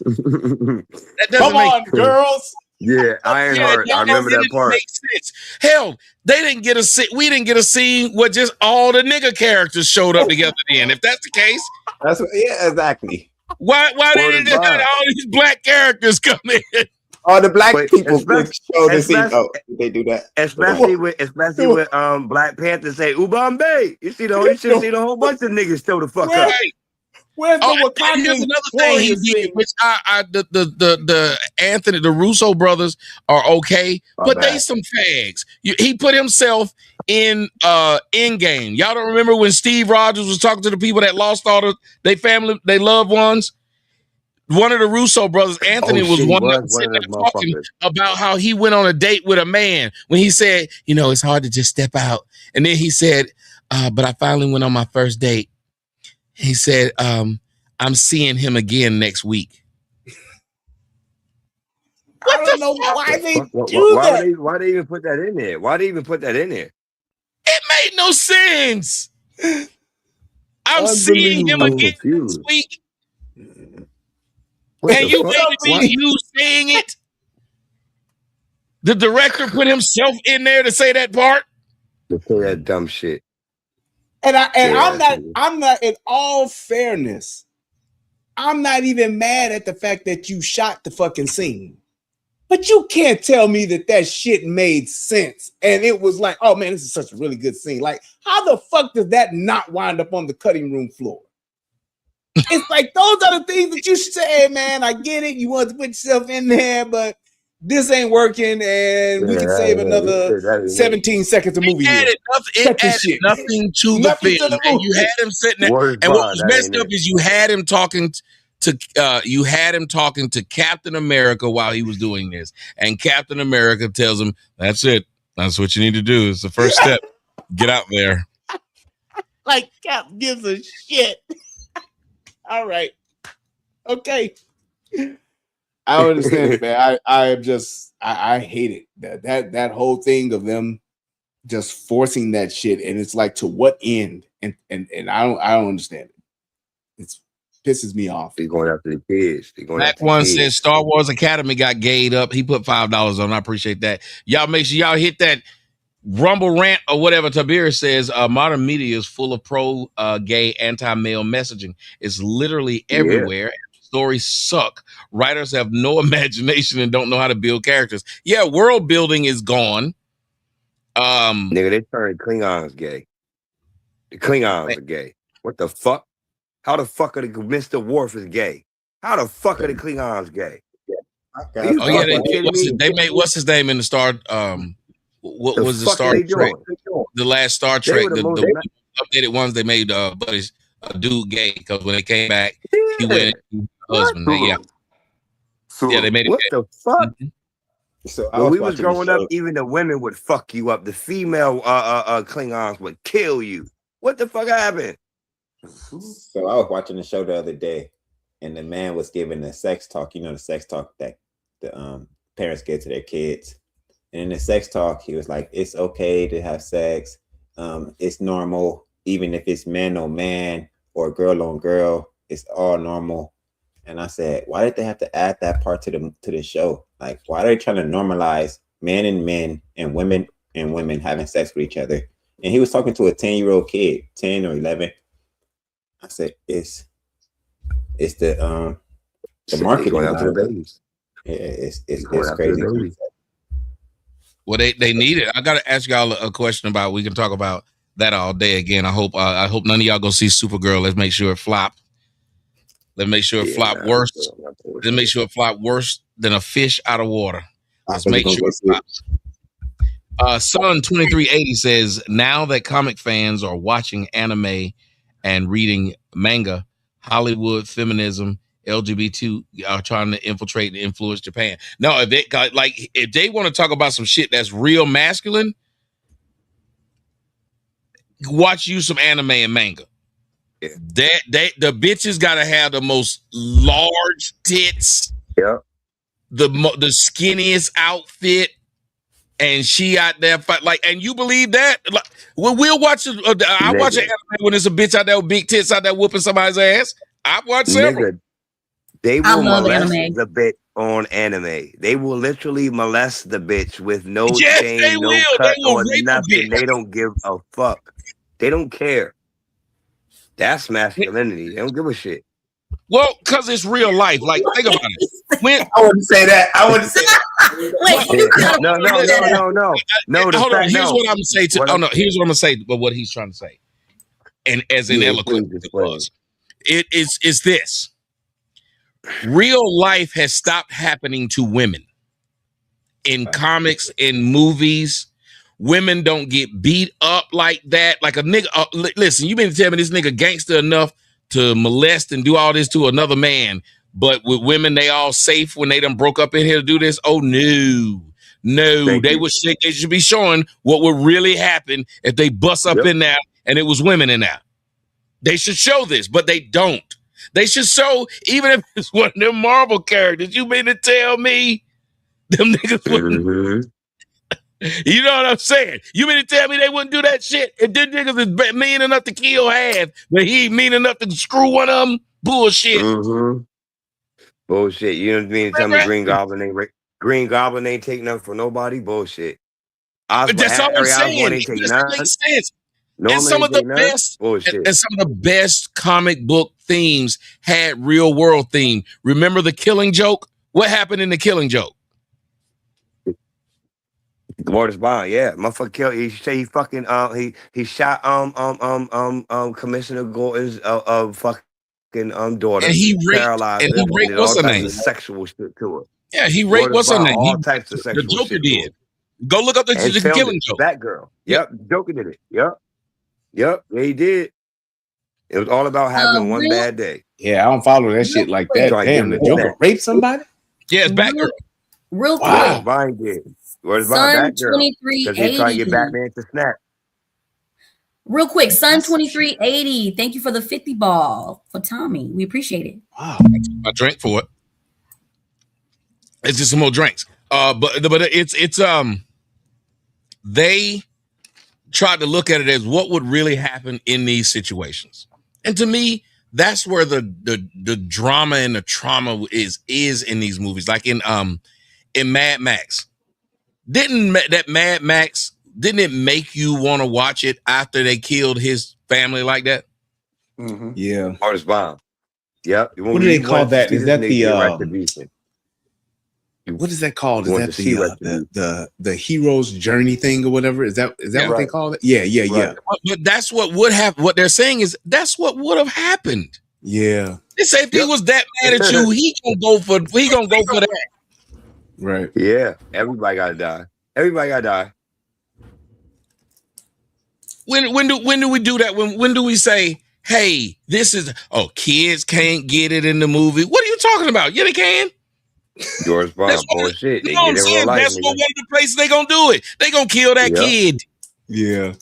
That doesn't make girls. Yeah, I ain't heard. I remember that part. Makes sense. Hell, they didn't get a scene. We didn't get a scene where just all the nigga characters showed up together. Then, if that's the case, exactly. Why didn't they have all these black characters come in? All the black people show the scene. Oh, they do that. Especially with Black Panther say Ubambe. You should see the whole bunch of niggas show the fuck up. Where's the Wakandan? Here's another thing he did, which the Anthony, the Russo brothers are okay, but they some fags. He put himself in Endgame. Y'all don't remember when Steve Rogers was talking to the people that lost all their family, their loved ones? One of the Russo brothers, Anthony, was one that was sitting there talking about how he went on a date with a man when he said, it's hard to just step out. And then he said, but I finally went on my first date. He said, I'm seeing him again next week. I don't know why they do that. Why they even put that in there? Why they even put that in there? It made no sense. I'm seeing him again next week. And you made you saying it? The director put himself in there to say that part? To say that dumb shit. And I'm not in all fairness. I'm not even mad at the fact that you shot the fucking scene. But you can't tell me that shit made sense. And it was like, oh man, this is such a really good scene. Like, how the fuck does that not wind up on the cutting room floor? It's like, those are the things that you say, man, I get it. You want to put yourself in there, but this ain't working, and we can save another 17 seconds of movie. It added nothing to the film. And you had him sitting there. And what was messed up is you had him talking to Captain America while he was doing this. And Captain America tells him, that's it. That's what you need to do. It's the first step. Get out there. Like Cap gives a shit. All right. Okay. I understand it, man. I hate it. That whole thing of them just forcing that shit, and it's like, to what end? And I don't understand it. It pisses me off. They're going after the kids. Black One says Star Wars Academy got gayed up. He put $5 on. I appreciate that. Y'all make sure y'all hit that Rumble rant or whatever. Tiberius says modern media is full of pro-gay, anti-male messaging. It's literally everywhere. Yeah. Stories suck. Writers have no imagination and don't know how to build characters. Yeah, world building is gone. Nigga, they turned Klingons gay. The Klingons are gay. What the fuck? How the fuck are the Mr. Worf is gay? How the fuck are the Klingons gay? They made what's his name in the Star? What the was the Star Trek? The last Star Trek, the updated ones they made. Buddies, a dude gay because when they came back, he went husband. Yeah, they made it. What the fuck? So when we was growing up, even the women would fuck you up. The female Klingons would kill you. What the fuck happened? So I was watching the show the other day, and the man was giving the sex talk. The sex talk that the parents give to their kids. And in the sex talk, he was like, it's okay to have sex. It's normal, even if it's man on man or girl on girl, it's all normal. And I said, why did they have to add that part to the show? Like, why are they trying to normalize men and women having sex with each other? And he was talking to a 10-year-old kid, 10 or 11. I said, it's the marketing. Going after the babies. Yeah, it's crazy. Well, they need it. I got to ask y'all a question about. We can talk about that all day again. I hope none of y'all go see Supergirl. Let's make sure it flop. Let's make sure it flop worse. Let's make sure it flop worse than a fish out of water. Let's make sure it flops. Sun 2380 says, now that comic fans are watching anime and reading manga, Hollywood feminism, LGBT are trying to infiltrate and influence Japan. No, if they want to talk about some shit that's real masculine, watch you some anime and manga. Yeah. The bitches gotta have the most large tits. Yeah. The skinniest outfit. And she out there fight and you believe that? Like, we'll watch it. I watch an anime when there's a bitch out there with big tits out there whooping somebody's ass. I watch several. They will molest the bitch on anime. They will literally molest the bitch with no chain, no cut or nothing. They don't give a fuck. They don't care. That's masculinity. They don't give a shit. Well, because it's real life. Like, think about it. I wouldn't say that. Wait, no. Here's what I'm gonna say here's what I'm gonna say. But what he's trying to say, and as in eloquent, it's this: real life has stopped happening to women in comics, in movies. Women don't get beat up like that. Like a nigga. Listen, you been telling me this nigga gangster enough to molest and do all this to another man, but with women, they all safe when they done broke up in here to do this. Oh no, they should be showing what would really happen if they bust up in there and it was women in there. They should show this, but they don't. They should show, even if it's one of them Marvel characters. You mean to tell me them niggas wouldn't? You know what I'm saying? You mean to tell me they wouldn't do that shit? If them niggas is mean enough to kill half, but he ain't mean enough to screw one of them? Bullshit. Bullshit. You know what I mean? Tell me Green Goblin ain't taking nothing for nobody? Bullshit. That's all I'm saying. It doesn't make sense. And some of the best comic book themes had real world theme. Remember The Killing Joke? What happened in The Killing Joke? Word is bond, yeah. Motherfucker killed. He say he fucking he shot Commissioner Gordon's fucking daughter. And he raped, paralyzed and he raped what's her name? Sexual shit to her. Yeah, he raped what's her name? All types of sexual the Joker shit did. Go look up the Killing Joke. That girl. Yep, Joker did it. Yep. Yeah, he did. It was all about having one bad day. Yeah, I don't follow that shit like that. Damn, the Joker raped somebody? Yeah, it's Batgirl. Real quick. Vine did. Where's Sun 2380? Because they trying to get Batman to snap. Real quick, Sun 2380. Thank you for the 50 ball for Tommy. We appreciate it. Wow. I drank for it. It's just some more drinks. But it's they tried to look at it as what would really happen in these situations. And to me, that's where the drama and the trauma is in these movies. Like in Mad Max. Didn't it make you want to watch it after they killed his family like that? Mm-hmm. Yeah. Artist bomb. Yep. What do they call that? Is that the what is that called? Is that the hero's journey thing or whatever? Is that what they call it? Yeah. But that's what would have. What they're saying is that's what would have happened. Yeah. They say if he was that mad at you, he gonna go for that. Right. Yeah. Everybody gotta die. When do we do that? When do we say, hey, this is kids can't get it in the movie? What are you talking about? Yeah, they can. George Brown bullshit. You know what I'm saying? That's one of the places they gonna do it. They gonna kill that kid. Yeah.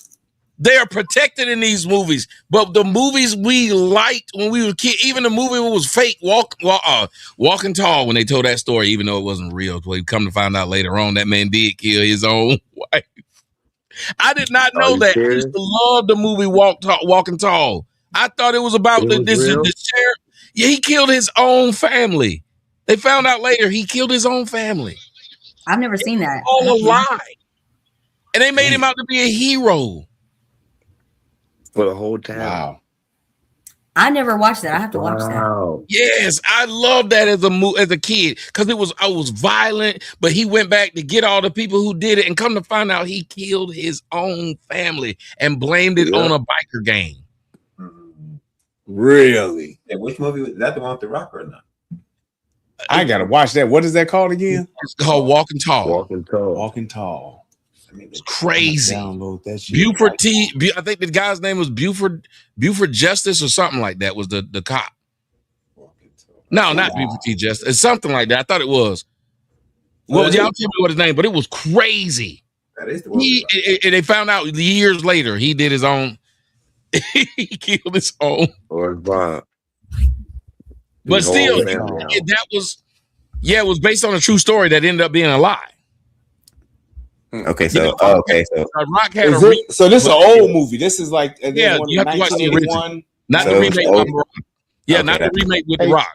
They are protected in these movies, but the movies we liked when we were kids, even the movie was fake, Walking Tall, when they told that story, even though it wasn't real, we come to find out later on that man did kill his own wife. I did not know that. I used to love the movie Walking Tall. I thought it was about this sheriff. Yeah, he killed his own family. They found out later he killed his own family. I've never seen that. All a lie. And they made him out to be a hero. For the whole town. Wow. I never watched that. I have to watch that. Yes, I loved that as a kid because it was violent, but he went back to get all the people who did it and come to find out he killed his own family and blamed it on a biker gang. Really? And which movie was that? The one with The Rock or not? I gotta watch that. What is that called again? It's called Walking Tall. Walking Tall. It's crazy. Download that shit. Buford I think the guy's name was Buford Justice or something like that was the cop. No, not Buford T. Justice. It's something like that. I thought it was. Well, y'all tell me what his name, but it was crazy. That is the one. They found out years later he did his own. He killed his own. But still, that was, it was based on a true story that ended up being a lie. Okay, so Rock had so this is an old movie. This is like you have to watch the original, not the remake. Not the remake with The Rock.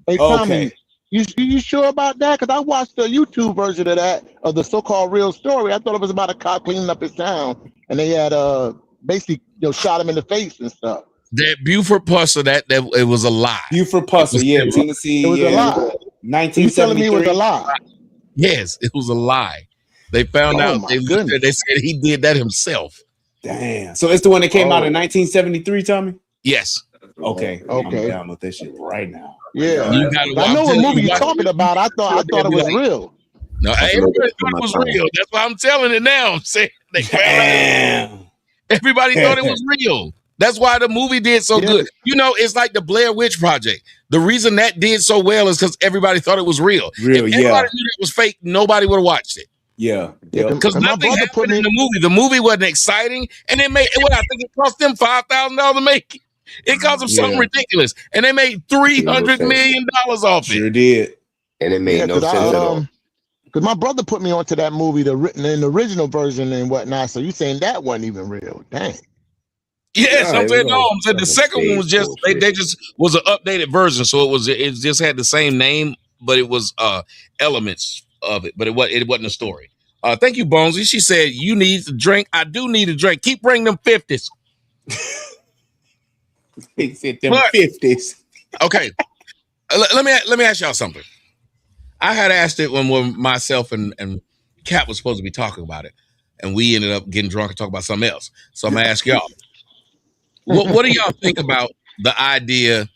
Hey, Tommy, you sure about that? Because I watched the YouTube version of that, of the so-called real story. I thought it was about a cop cleaning up his town, and they had basically shot him in the face and stuff. That Buford Pusser, that it was a lie. Buford Pusser, Tennessee. It was a lie. 1973. You telling me it was a lie? Yes, it was a lie. They found out. They said he did that himself. Damn. So it's the one that came out in 1973, Tommy? Yes. Okay. I'm download that shit right now. Yeah. I know what movie you're talking about. I thought it was real. No, everybody thought it was real. That's why I'm telling it now. I'm saying everybody thought it was real. That's why the movie did so good. It's like the Blair Witch Project. The reason that did so well is because everybody thought it was real. If everybody knew it was fake, nobody would have watched it. Yeah. Because nothing happened in the movie. The movie wasn't exciting, and I think it cost them $5,000 to make it. It cost them something ridiculous, and they made $300 million off it. Sure did, and it made no sense at all. Because my brother put me onto that movie, the original version and whatnot. So you saying that wasn't even real? Dang. Yes, I'm saying no. I'm saying the second one was just they just was an updated version, so it just had the same name, but it was elements of it, but it wasn't a story. Thank you, Bonesy. She said you need to drink. I do need a drink. Keep bringing them 50s. He said them 50s. Okay, let me ask y'all something. I had asked it when myself and Kat was supposed to be talking about it, and we ended up getting drunk and talking about something else. So I'm gonna ask y'all. What do y'all think about the idea?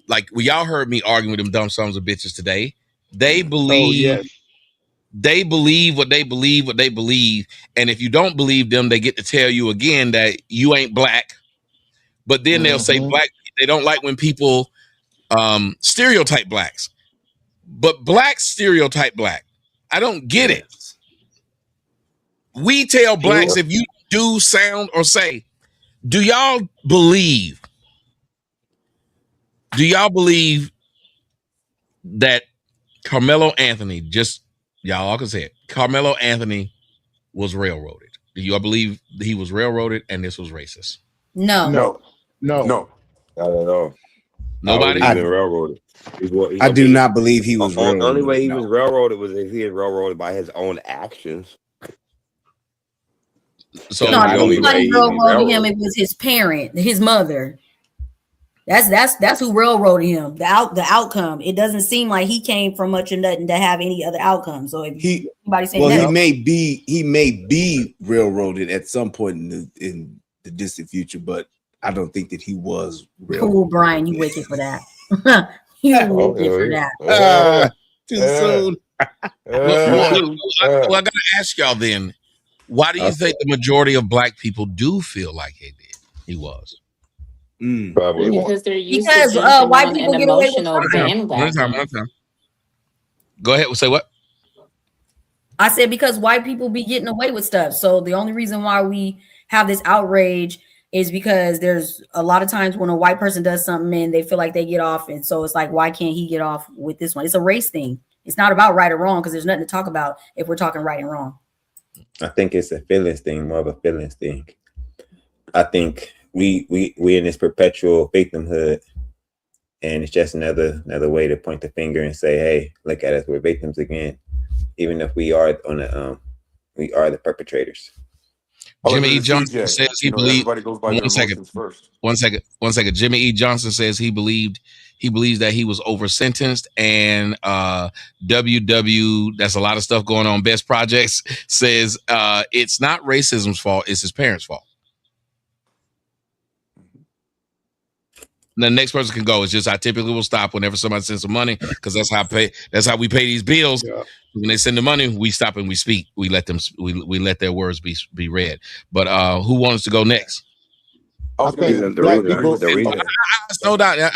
Like, y'all heard me arguing with them dumb sons of bitches today. They believe they believe what they believe, and if you don't believe them, they get to tell you again that you ain't black. But then they'll say black. They don't like when people stereotype blacks, but blacks stereotype black. I don't get it. We tell blacks if you do, sound, or say. Do y'all believe that Carmelo Anthony, y'all all can say it, Carmelo Anthony was railroaded? Do y'all believe he was railroaded and this was racist? No. Not at all. Nobody? I been railroaded. I do not believe he was railroaded. The only way he was railroaded was if he had railroaded by his own actions. So nobody railroaded him. It was his parent, his mother. That's who railroaded him. The outcome. It doesn't seem like he came from much of nothing to have any other outcome. So if anybody saying he may be railroaded at some point in the distant future, but I don't think that he was railroaded. Oh, Brian, you wicked for that. You wicked for that. Too soon. I gotta ask y'all then. Why do you think the majority of black people do feel like he was? Probably because they're used to white people get away with bandwagon. Go ahead. Say what? I said because white people be getting away with stuff. So the only reason why we have this outrage is because there's a lot of times when a white person does something and they feel like they get off. And so it's like, why can't he get off with this one? It's a race thing. It's not about right or wrong because there's nothing to talk about if we're talking right and wrong. I think it's a feelings thing, more of a feelings thing. I think we in this perpetual victimhood, and it's just another way to point the finger and say, hey, look at us, we're victims again, even if we are the perpetrators. Jimmy E. Johnson says he believed. Everybody goes by their emotions first. One second. Jimmy E. Johnson says he believes that he was over sentenced, and WW. That's a lot of stuff going on. Best Projects says it's not racism's fault; it's his parents' fault. The next person can go. It's just I typically will stop whenever somebody sends some money because that's how we pay these bills. Yeah. When they send the money, we stop and we speak. We let them. We let their words be read. But who wants to go next? I think black people. No doubt.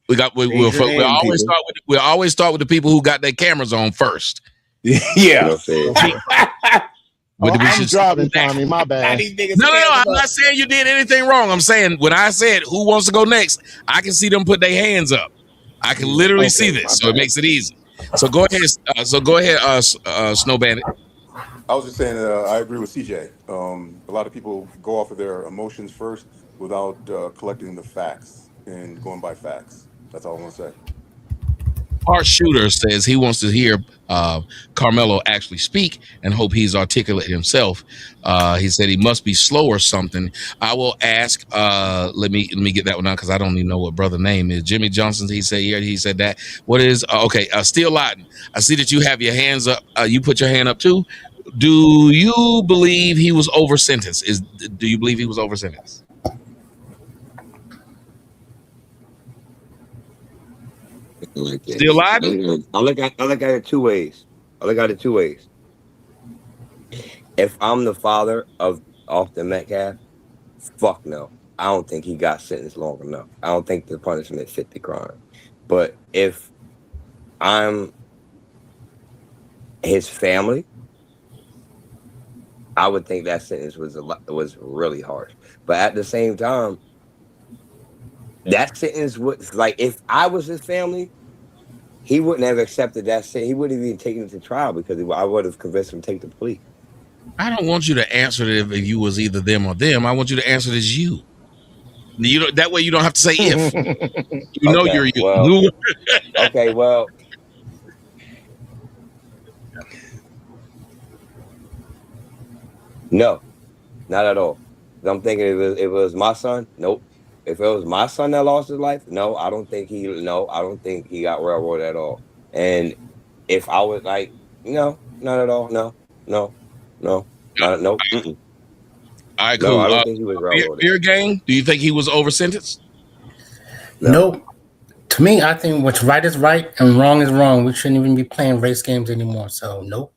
We'll always start with the people who got their cameras on first. Yeah. I'm driving, Tommy. My bad. No. I'm not saying you did anything wrong. I'm saying when I said who wants to go next, I can see them put their hands up. I can literally see this, so it makes it easy. So go ahead. Snow Bandit. I was just saying, I agree with CJ. A lot of people go off of their emotions first without collecting the facts and going by facts. That's all I want to say. Art Shooter says he wants to hear Carmelo actually speak and hope he's articulate himself. He said he must be slow or something. I will ask. Let me get that one out because I don't even know what brother name is. Jimmy Johnson. He said that. What is okay? Steel Lawton. I see that you have your hands up. You put your hand up too. Do you believe he was over sentenced? Do you believe he was over sentenced? Like that. Still alive? I look at it two ways. If I'm the father of Austin Metcalf, fuck no. I don't think he got sentenced long enough. I don't think the punishment fit the crime. But if I'm his family, I would think that sentence was really harsh. But at the same time, that sentence was like, if I was his family, he wouldn't have accepted that sentence. He wouldn't have even taken it to trial because I would have convinced him to take the plea. I don't want you to answer it if you was either them or them. I want you to answer it as you. That way you don't have to say if. You know you're you. Well, okay, well. No, not at all. I'm thinking if it was my son, nope. If it was my son that lost his life, no, I don't think he got railroaded at all. And if I was like, no, not at all. No. All right, cool. No, I don't think he was railroaded. Beer Gang, do you think he was over sentenced? No. To me, I think what's right is right and wrong is wrong. We shouldn't even be playing race games anymore. So, nope.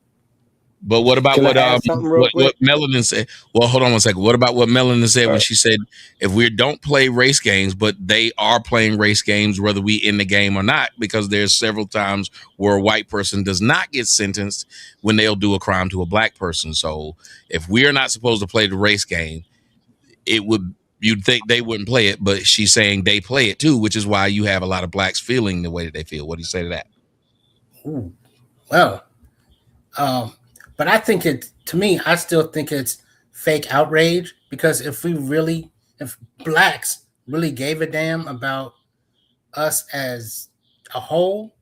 But what about what Melanin said? Well, hold on one second. What about what Melanin said when she said, if we don't play race games, but they are playing race games, whether we in the game or not, because there's several times where a white person does not get sentenced when they'll do a crime to a black person. So if we are not supposed to play the race game, you'd think they wouldn't play it, but she's saying they play it too, which is why you have a lot of blacks feeling the way that they feel. What do you say to that? Ooh. Well, but I think I still think it's fake outrage because if blacks really gave a damn about us as a whole,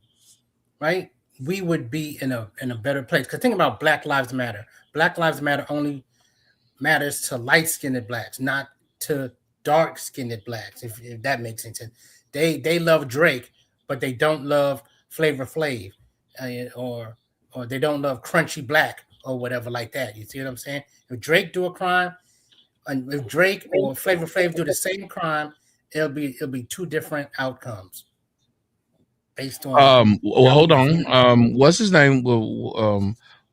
right, we would be in a better place. Because think about Black Lives Matter. Black Lives Matter only matters to light-skinned blacks, not to dark-skinned blacks, if that makes any sense. They love Drake, but they don't love Flavor Flav, or they don't love Crunchy Black or whatever like that. You see what I'm saying? If Drake do a crime, and if Drake or Flavor Flav do the same crime, it'll be two different outcomes based on. Well, hold on. What's his name?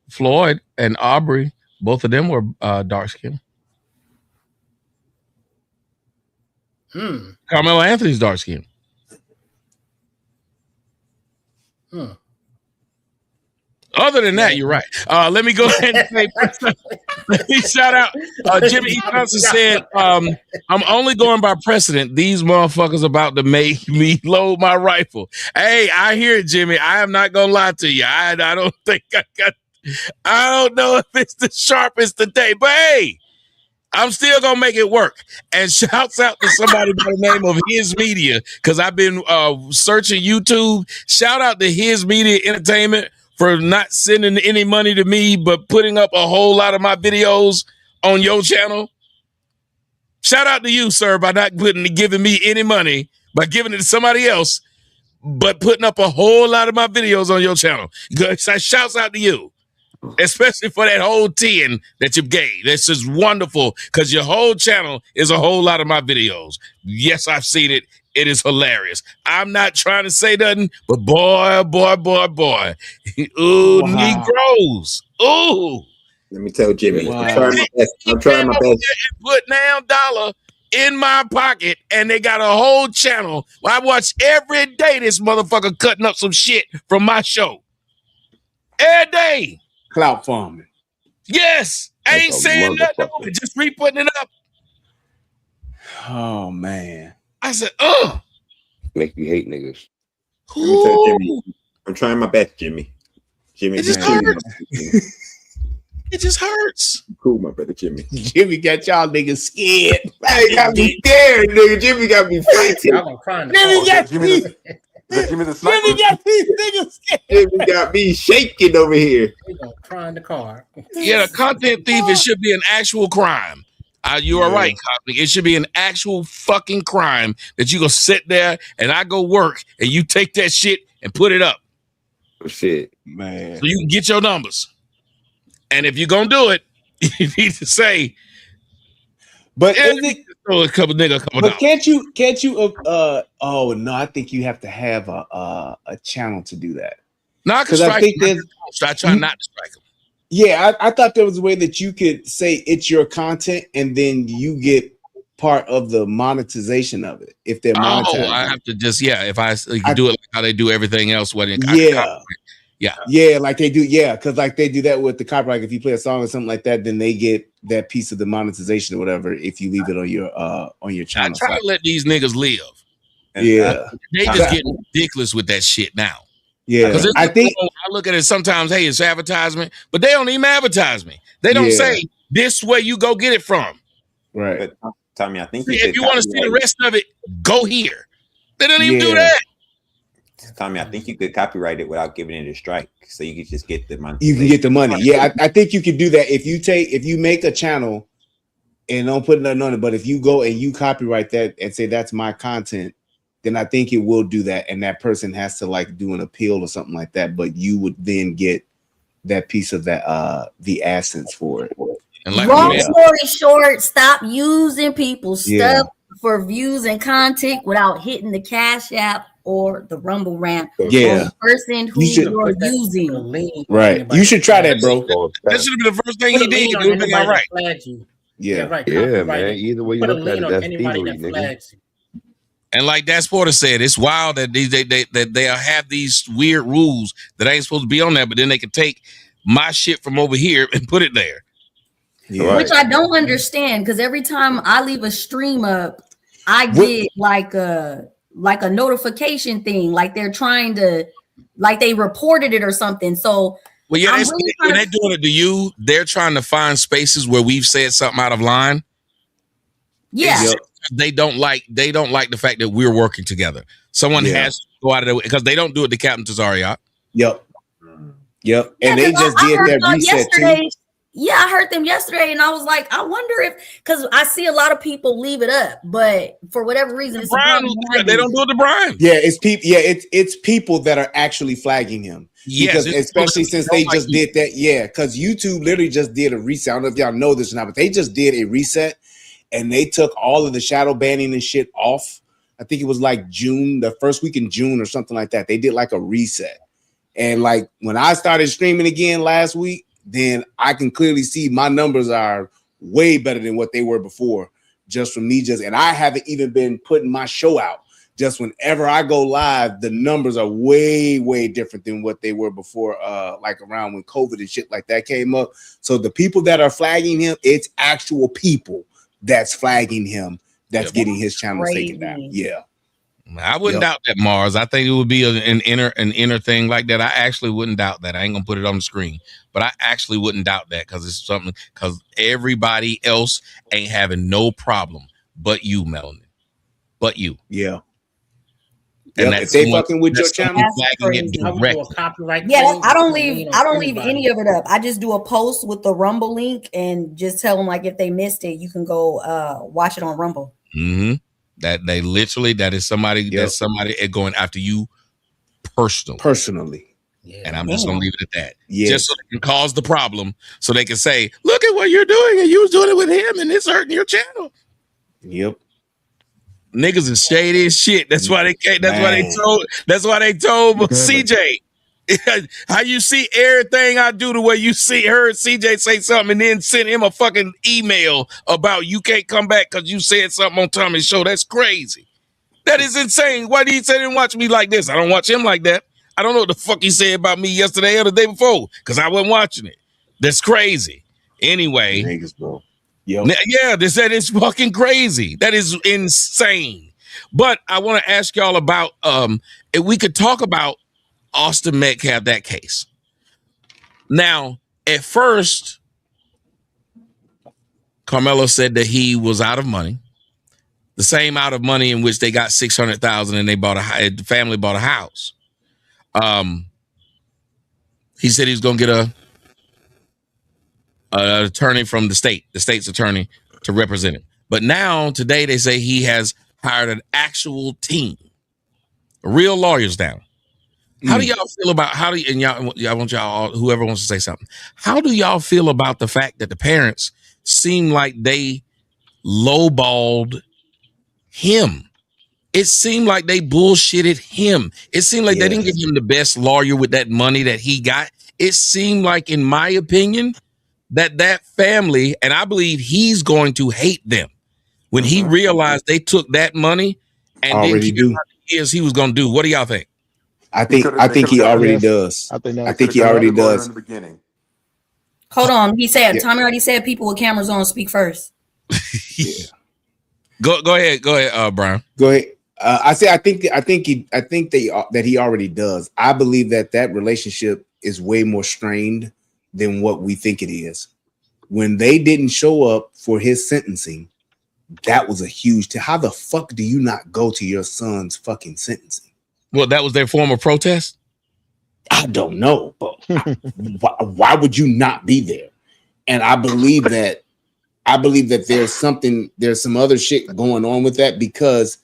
Floyd and Aubrey. Both of them were dark skinned. Carmelo Anthony's dark skinned. Other than that, you're right. Let me go ahead and say, let me shout out Jimmy E. Johnson said, I'm only going by precedent. These motherfuckers about to make me load my rifle. Hey, I hear it, Jimmy. I am not gonna lie to you. I don't think I don't know if it's the sharpest today, but hey, I'm still gonna make it work. And shouts out to somebody by the name of His Media, because I've been searching YouTube. Shout out to His Media Entertainment for not sending any money to me, but putting up a whole lot of my videos on your channel. Shout out to you, sir, by not giving me any money, by giving it to somebody else, but putting up a whole lot of my videos on your channel. So shouts out to you. Especially for that whole 10 that you gave. This is wonderful because your whole channel is a whole lot of my videos. Yes, I've seen it. It is hilarious. I'm not trying to say nothing, but boy. Ooh, Wow. Negroes. Ooh. Let me tell Jimmy, Wow. I'm trying my best. I'm trying my best. Put now dollar in my pocket, and they got a whole channel. I watch every day this motherfucker cutting up some shit from my show. Every day. Clout farming. Yes. I ain't saying nothing. Just re-putting it up. Oh man. I said, Make you hate niggas. Let me tell Jimmy, I'm trying my best, Jimmy. Jimmy, it just hurts. It just hurts. Cool, my brother Jimmy. Jimmy got y'all niggas scared. Hey, got me scared, nigga. Jimmy got me fighting. I'm gonna cry in the Jimmy car. got me. Jimmy the sniper. Jimmy got these niggas scared. Jimmy got me shaking over here. We gonna cry in the car. Yeah, the content thief, it should be an actual crime. You are right, Cosmic. It should be an actual fucking crime that you go sit there and I go work and you take that shit and put it up. Oh, shit. Man. So you can get your numbers. And if you're going to do it, you need to say, But is it throw a couple but dollars. can't you oh no, I think you have to have a channel to do that. No, I can Because I strike think them. there's I try not to strike them. yeah, I thought there was a way that you could say it's your content and then you get part of the monetization of it if they're monetizing. I have to just if I do it like how they do everything else. Yeah, like they do. Yeah, because like they do that with the copyright. If you play a song or something like that, then they get that piece of the monetization or whatever. If you leave it on your channel, I try to let these niggas live. Yeah, They just getting ridiculous with that shit now. Yeah, I think I look at it sometimes. Hey, it's advertisement, but they don't even advertise me. They don't say this way you go get it from. Right, but, Tommy. I think if you want to see the rest of it, go here. They don't even do that. Tommy, I think you could copyright it without giving it a strike, so you could just get the money. You can get the money. Yeah, I think you could do that if you make a channel and don't put nothing on it. But if you go and you copyright that and say that's my content, then I think it will do that, and that person has to like do an appeal or something like that. But you would then get that piece of that the essence for it. And like long story short, stop using people's stuff for views and content without hitting the Cash App or the Rumble ramp. Yeah, the person who you're using. Right, you should try that, bro. That should have been the first thing he did. It would have been all right. Yeah, right. Yeah, man. Either way you look at it, that's thievery, nigga. And like that Porter said, it's wild that they'll have these weird rules that ain't supposed to be on there, but then they can take my shit from over here and put it there. Yeah. Which I don't understand, because every time I leave a stream up, I get like a notification thing, like they're trying to, like they reported it or something. So well, yeah, when they're doing it to you, they're trying to find spaces where we've said something out of line. Yeah. They don't like the fact that we're working together. Someone has to go out of the way because they don't do it to Captain Tazariot. Yep. And they just did that reset too. Yeah, I heard them yesterday, and I was like, I wonder if, because I see a lot of people leave it up, but for whatever reason, it's they don't do it to Brian. Yeah, it's people. Yeah, it's people that are actually flagging him. Yes, because especially since they just did that. Yeah, because YouTube literally just did a reset. I don't know if y'all know this or not, but they just did a reset, and they took all of the shadow banning and shit off. I think it was like June, the first week in June or something like that. They did like a reset, and like when I started streaming again last week, then I can clearly see my numbers are way better than what they were before, just from me and I haven't even been putting my show out just whenever I go live, the numbers are way, way different than what they were before, like around when COVID and shit like that came up. So the people that are flagging him, it's actual people that's flagging him, that's getting his channel taken down. Yeah. I wouldn't doubt that, Mars. I think it would be an inner thing like that. I actually wouldn't doubt that. I ain't gonna put it on the screen, but I actually wouldn't doubt that because it's something. Because everybody else ain't having no problem, but you, Melanin, but you. Yeah. And if they fucking with your channel, copyright. Yeah, I don't leave any of it up. I just do a post with the Rumble link and just tell them like if they missed it, you can go watch it on Rumble. Mm-hmm. That they literally that's somebody going after you personally. Yeah. And I'm just gonna leave it at that. Just so they can cause the problem, so they can say, "Look at what you're doing, and you was doing it with him, and it's hurting your channel." Yep. Niggas is shady as shit. That's why they can't. That's why they told CJ. How you see everything I do the way you heard CJ say something and then send him a fucking email about you can't come back because you said something on Tommy's show. That's crazy. That is insane. Why did he say didn't watch me like this? I don't watch him like that. I don't know what the fuck he said about me yesterday or the day before because I wasn't watching it. That's crazy. Anyway. Niggas, bro. Yep. Yeah, that is fucking crazy. That is insane. But I want to ask y'all about if we could talk about Austin Metcalf, that case. Now, at first, Carmelo said that he was out of money, the same out of money in which they got $600,000 and the family bought a house. He said he was going to get an attorney from the state's attorney to represent him. But now, today, they say he has hired an actual team, real lawyers now. How do y'all feel about I want y'all, whoever wants to say something. How do y'all feel about the fact that the parents seem like they lowballed him? It seemed like they bullshitted him. It seemed like they didn't give him the best lawyer with that money that he got. It seemed like, in my opinion, that family, and I believe he's going to hate them when he realized they took that money and didn't keep it years he was going to do. What do y'all think? I think he already does. I think he already does. In the beginning. Hold on. He said, Tommy already said people with cameras on speak first. Go ahead, Brian. Go ahead. I think that he already does. I believe that relationship is way more strained than what we think it is. When they didn't show up for his sentencing, that was a huge. How the fuck do you not go to your son's fucking sentencing? Well, that was their form of protest? I don't know, but why would you not be there? And I believe that there's some other shit going on with that, because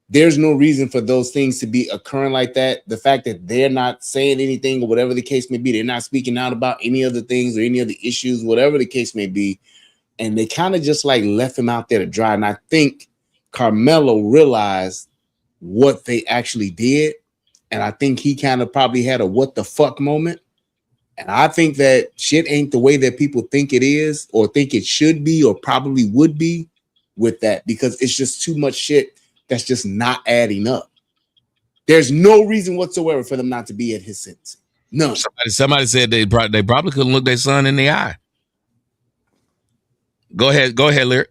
there's no reason for those things to be occurring like that. The fact that they're not saying anything or whatever the case may be, they're not speaking out about any other things or any other issues, whatever the case may be. And they kind of just like left him out there to dry. And I think Carmelo realized what they actually did. And I think he kind of probably had a what the fuck moment. And I think that shit ain't the way that people think it is or think it should be or probably would be with that, because it's just too much shit that's just not adding up. There's no reason whatsoever for them not to be at his sentencing. No. Somebody said they probably couldn't look their son in the eye. Go ahead, Lyric.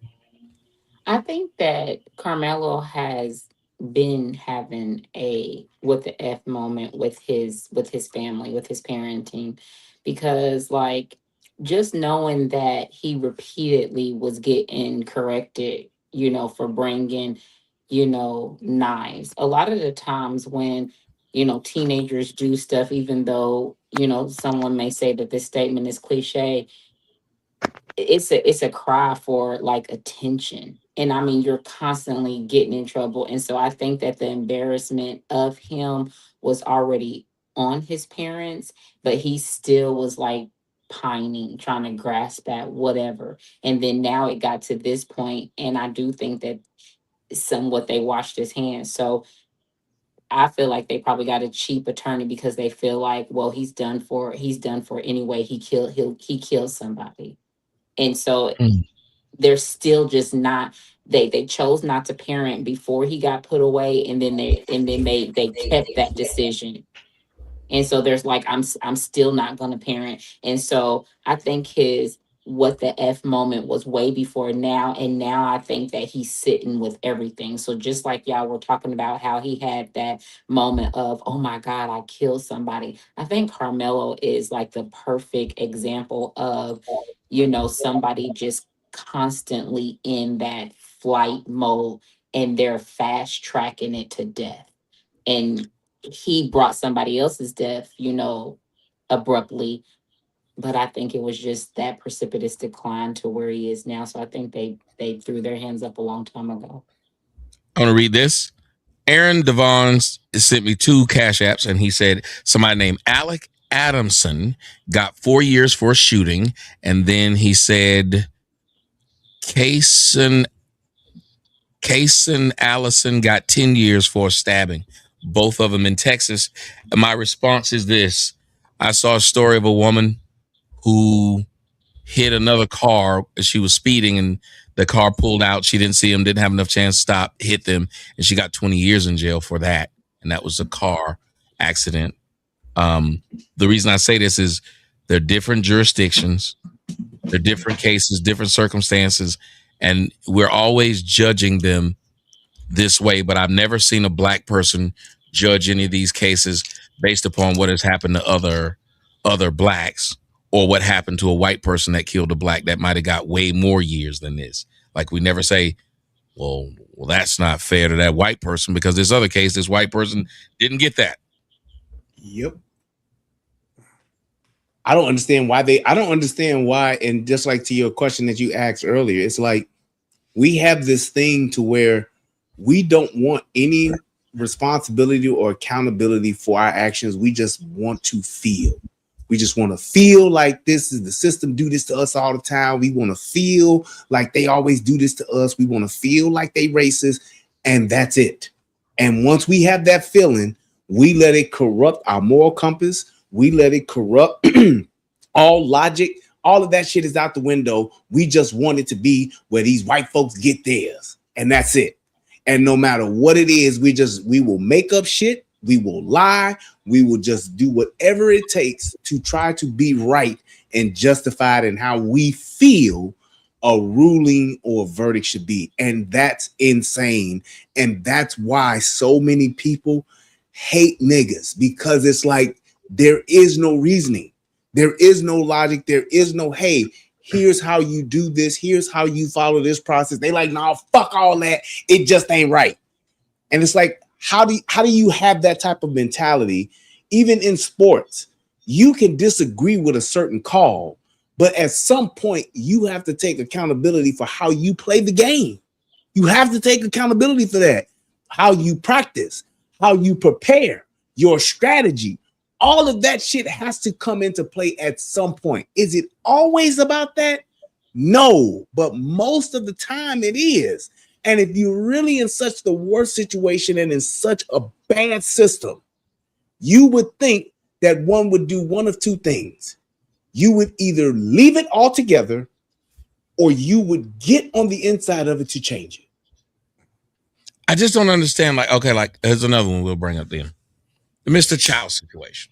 I think that Carmelo has been having a what the F moment with his family, with his parenting, because like just knowing that he repeatedly was getting corrected, for bringing, knives. A lot of the times when, teenagers do stuff, even though, someone may say that this statement is cliche, it's a cry for like attention. And I mean, you're constantly getting in trouble. And so I think that the embarrassment of him was already on his parents, but he still was like pining, trying to grasp at whatever. And then now it got to this point, and I do think that somewhat they washed his hands. So I feel like they probably got a cheap attorney because they feel like, well, he's done for anyway. He killed somebody. And so they're still just not. They chose not to parent before he got put away, and then they kept that decision. And so there's like, I'm still not going to parent. And so I think his what the F moment was way before now. And now I think that he's sitting with everything. So just like y'all were talking about how he had that moment of, oh my God, I killed somebody. I think Carmelo is like the perfect example of, somebody just constantly in that flight mode, and they're fast tracking it to death. And he brought somebody else's death, abruptly. But I think it was just that precipitous decline to where he is now. So I think they threw their hands up a long time ago. I'm gonna read this. Aaron Devon sent me 2 cash apps, and he said somebody named Alec Adamson got 4 years for a shooting, and then he said Kaysen Allison got 10 years for a stabbing, both of them in Texas. And my response is this: I saw a story of a woman who hit another car. She was speeding, and the car pulled out. She didn't see him, didn't have enough chance to stop, hit them, and she got 20 years in jail for that. And that was a car accident. The reason I say this is they're different jurisdictions, they're different cases, different circumstances, and we're always judging them this way. But I've never seen a black person judge any of these cases based upon what has happened to other blacks, or what happened to a white person that killed a black that might have got way more years than this. Like, we never say, well, that's not fair to that white person, because this other case, this white person didn't get that. Yep. I don't understand why. And just like to your question that you asked earlier, it's like we have this thing to where we don't want any responsibility or accountability for our actions. We just want to feel. We just want to feel like this is the system do this to us all the time. We want to feel like they always do this to us. We want to feel like they racist, and that's it. And once we have that feeling, we let it corrupt our moral compass. We let it corrupt all logic. All of that shit is out the window. We just want it to be where these white folks get theirs, and that's it. And no matter what it is, we will make up shit. We will lie. We will just do whatever it takes to try to be right and justified in how we feel a ruling or a verdict should be. And that's insane. And that's why so many people hate niggas, because it's like there is no reasoning. There is no logic. There is no, hey, here's how you do this. Here's how you follow this process. They like, nah, fuck all that. It just ain't right. And it's like, how do you have that type of mentality? Even in sports, you can disagree with a certain call, but at some point you have to take accountability for how you play the game. You have to take accountability for that. How you practice, how you prepare, your strategy, all of that shit has to come into play at some point. Is it always about that? No, but most of the time it is. And if you're really in such the worst situation and in such a bad system, you would think that one would do one of two things. You would either leave it altogether, or you would get on the inside of it to change it. I just don't understand. Like, okay, like here's another one we'll bring up then. The Mr. Chow situation.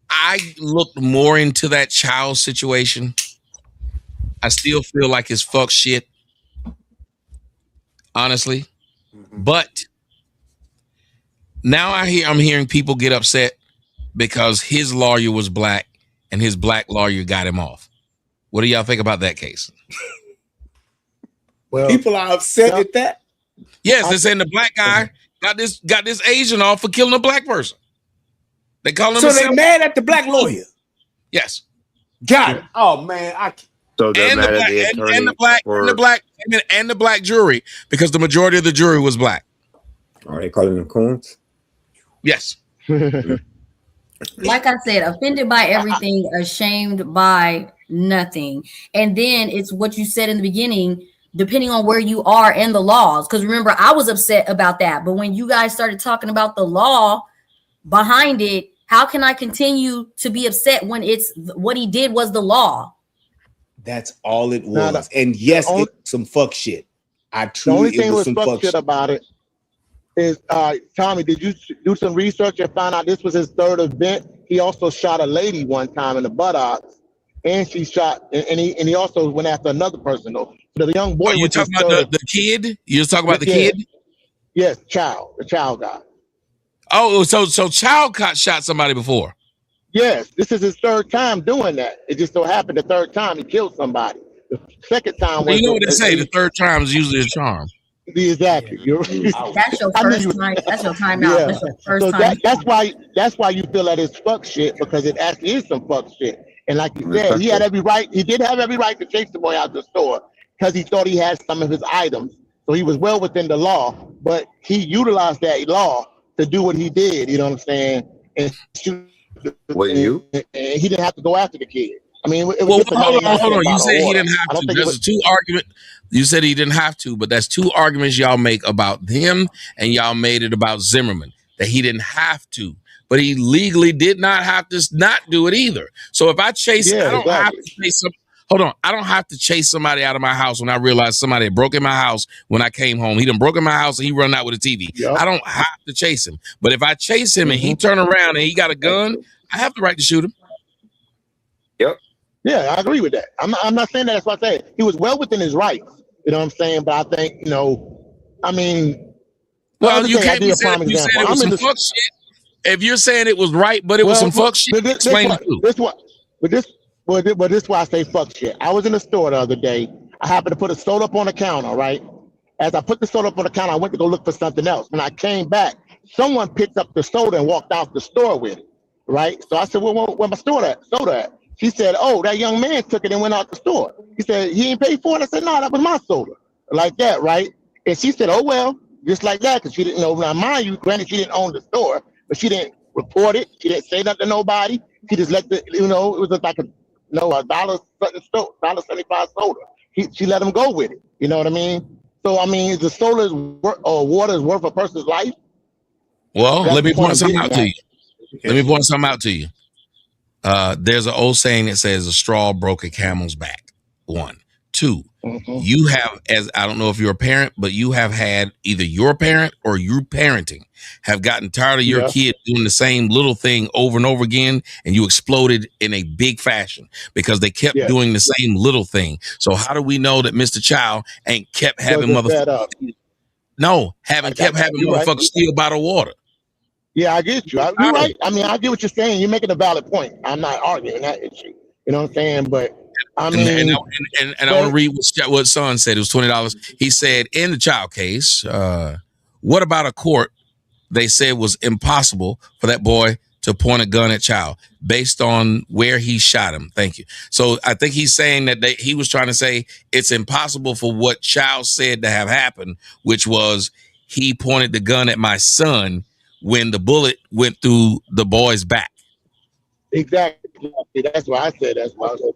I looked more into that Chow situation. I still feel like it's fuck shit, honestly. But now I'm hearing people get upset because his lawyer was black and his black lawyer got him off. What do y'all think about that case? Well, people are upset at that. Yes, they're saying the black guy got this Asian off for killing a black person. They call him. So they're mad at the black lawyer. Yes. Got it. Oh man, So they're mad at the attorney and the black jury, because the majority of the jury was black. Are they calling them coons? Yes. Like I said, offended by everything, ashamed by nothing. And then it's what you said in the beginning, depending on where you are and the laws. Because remember, I was upset about that. But when you guys started talking about the law behind it, how can I continue to be upset when it's what he did was the law? That's all it was. And yes, it was some fuck shit. The only thing was fuck shit about it is, Tommy, did you do some research and find out this was his third event? He also shot a lady one time in the buttocks, and she shot, and he also went after another person though. So the young boy you was talking about the kid? You was talking about the kid? Yes, the child guy. Oh, so Child shot somebody before. Yes, this is his third time doing that. It just so happened the third time he killed somebody. The second time was, you know what they say, the third time is usually a charm. Exactly. That's your first time. That's your time out. That's your first time. That's why you feel that it's fuck shit, because it actually is some fuck shit. And like you said, he had every right. He did have every right to chase the boy out the store because he thought he had some of his items. So he was well within the law, but he utilized that law to do what he did. You know what I'm saying? And shoot. And he didn't have to go after the kid. I mean, it was hold on. You said he didn't have to. There's two arguments. You said he didn't have to, but that's two arguments y'all make about him, and y'all made it about Zimmerman, that he didn't have to, but he legally did not have to not do it either. So if I chase, I don't have to chase some. Hold on, I don't have to chase somebody out of my house when I realize somebody had broke in my house when I came home. He done broke in my house and he run out with a TV. Yep. I don't have to chase him. But if I chase him and he turn around and he got a gun, I have the right to shoot him. Yep. Yeah, I agree with that. I'm not saying that. That's what I said. He was well within his rights. You know what I'm saying? But I think, I mean. Well, you can't be saying you said it was some fuck shit. If you're saying it was right, but it was some fuck shit, explain it too. This is why I say fuck shit. I was in the store the other day. I happened to put a soda up on the counter, right? As I put the soda up on the counter, I went to go look for something else. When I came back, someone picked up the soda and walked out the store with it, right? So I said, well, where my soda at? She said, oh, that young man took it and went out the store. He said, he ain't paid for it? I said, no, that was my soda. Like that, right? And she said, oh, well, just like that, because she didn't know. Now, mind you, granted, she didn't own the store, but she didn't report it. She didn't say nothing to nobody. She just let it was just like $1.75 soda. She let him go with it. You know what I mean? So, I mean, the soda water is worth a person's life. Well, let me point something out to you. There's an old saying that says a straw broke a camel's back. 1, 2, you have, as I don't know if you're a parent, but you have had either your parent or you parenting have gotten tired of your kid doing the same little thing over and over again, and you exploded in a big fashion because they kept doing the same little thing. So how do we know that Mr. Chow ain't kept having motherfuckers? No, kept having motherfuckers steal bottled water. Yeah, I get you. You're right. I mean, I get what you're saying. You're making a valid point. I'm not arguing that issue. You know what I'm saying? But I mean, and I want to read what Son said. It was $20. He said, in the child case, what about a court? They said was impossible for that boy to point a gun at Child based on where he shot him. Thank you. So I think he's saying that he was trying to say it's impossible for what Child said to have happened, which was he pointed the gun at my son when the bullet went through the boy's back. Exactly. That's why I said that's why I said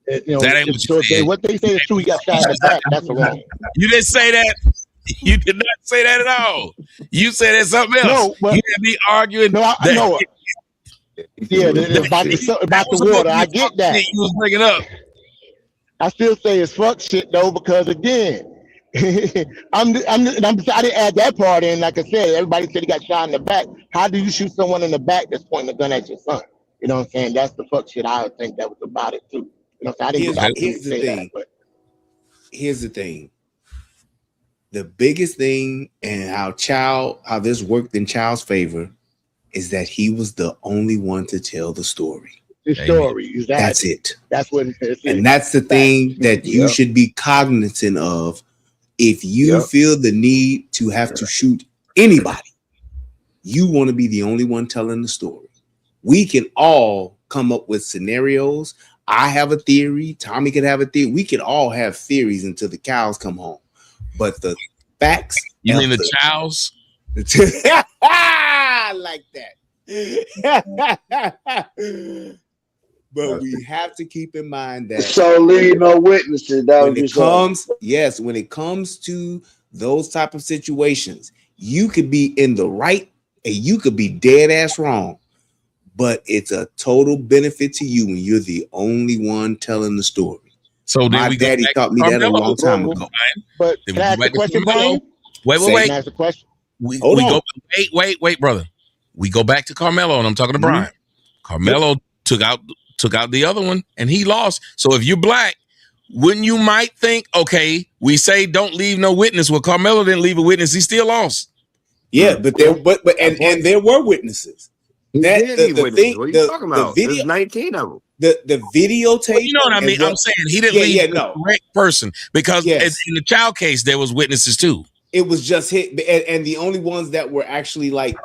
that ain't what you said. What they say is true. He got shot in the back. That's wrong. You didn't say that. You did not say that at all. You said it's something else. No, but, you had me arguing. No, I know. Yeah, about the water. I get that. You was bringing up. I still say it's fuck shit though, because again, I didn't add that part in. Like I said, everybody said he got shot in the back. How do you shoot someone in the back that's pointing a gun at your son? You know what I'm saying? That's the fuck shit I would think that was about it too. You know, so I didn't here's the thing. Here's the thing. The biggest thing and how this worked in Child's favor is that he was the only one to tell the story. The story, exactly. That's it. That's what it is. And that's the thing that you should be cognizant of. If you feel the need to have to shoot anybody, you want to be the only one telling the story. We can all come up with scenarios. I have a theory. Tommy could have a theory. We can all have theories until the cows come home. But the facts. You mean the cows? Like that. But we have to keep in mind that so leave no witnesses. When it comes to those type of situations, you could be in the right and you could be dead ass wrong. but it's a total benefit to you when you're the only one telling the story. So then my we go daddy back taught to me that a Carmelo. long time ago. But Then can I ask a question, Brian? Wait. Can I ask a question? We on. go wait, brother. We go back to Carmelo, and I'm talking to Brian. Carmelo took out the other one, and he lost. So if you're black, wouldn't you might think, okay, we say don't leave no witness. Well, Carmelo didn't leave a witness; he still lost. Yeah, but there were witnesses. The thing, what are you talking about? Video, there's 19 of them. The videotape. Well, you know what I mean? I'm saying he didn't leave the correct person because in the child case there was witnesses too. It was just hit, and the only ones that were actually like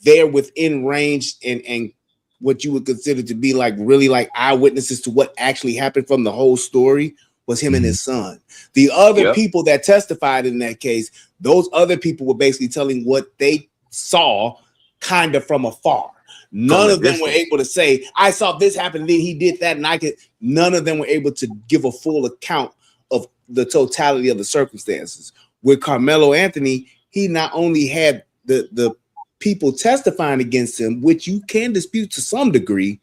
there within range and what you would consider to be like really like eyewitnesses to what actually happened from the whole story was him and his son. The other people that testified in that case, those other people were basically telling what they saw kind of from afar. None of them were able to say, I saw this happen, and then he did that, and none of them were able to give a full account of the totality of the circumstances. With Carmelo Anthony, he not only had the people testifying against him, which you can dispute to some degree,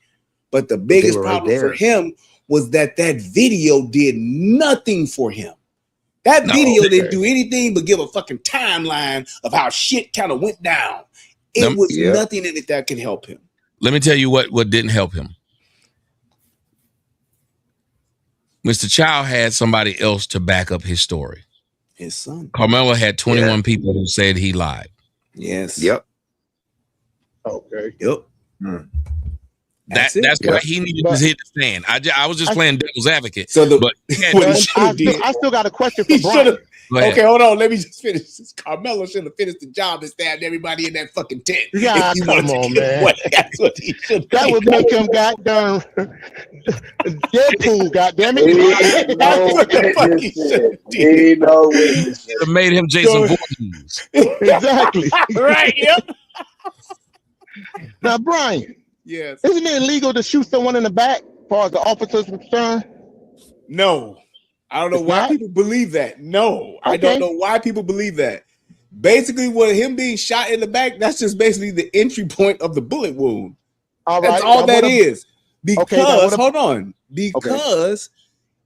but the biggest problem for him was that video did nothing for him. That video didn't do anything but give a fucking timeline of how shit kind of went down. It was nothing in it that could help him. Let me tell you what didn't help him. Mr. Child had somebody else to back up his story. His son. Carmelo had 21 people who said he lied. Yes. Okay. Yep. That's why he needed to hit the stand. I was just playing devil's advocate. So I still got a question for Brian. Okay, hold on. Let me just finish this. Carmelo should have finished the job and stabbed everybody in that fucking tent. Yeah, come on, man. That's what he should. That would make him goddamn Deadpool. Goddamn it! He know witnesses. It made him Jason Voorhees. Exactly. Right. Yep. Now, Brian. Yes. Isn't it illegal to shoot someone in the back, as far as the officer's concerned? No. I don't know why people believe that. No, I don't know why people believe that. Basically, with him being shot in the back, that's just basically the entry point of the bullet wound. That's all that is. Because, hold on, because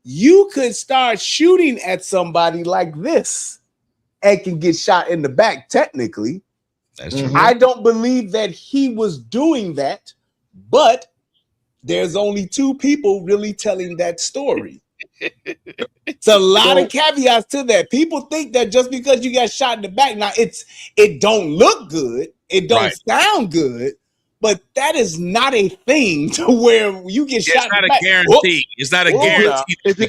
you could start shooting at somebody like this and can get shot in the back, technically. That's true. I don't believe that he was doing that, but there's only two people really telling that story. It's a lot of caveats to that. People think that just because you got shot in the back, now it don't look good, it don't sound good, but that is not a thing to where you get shot in the back. It's not a guarantee. It's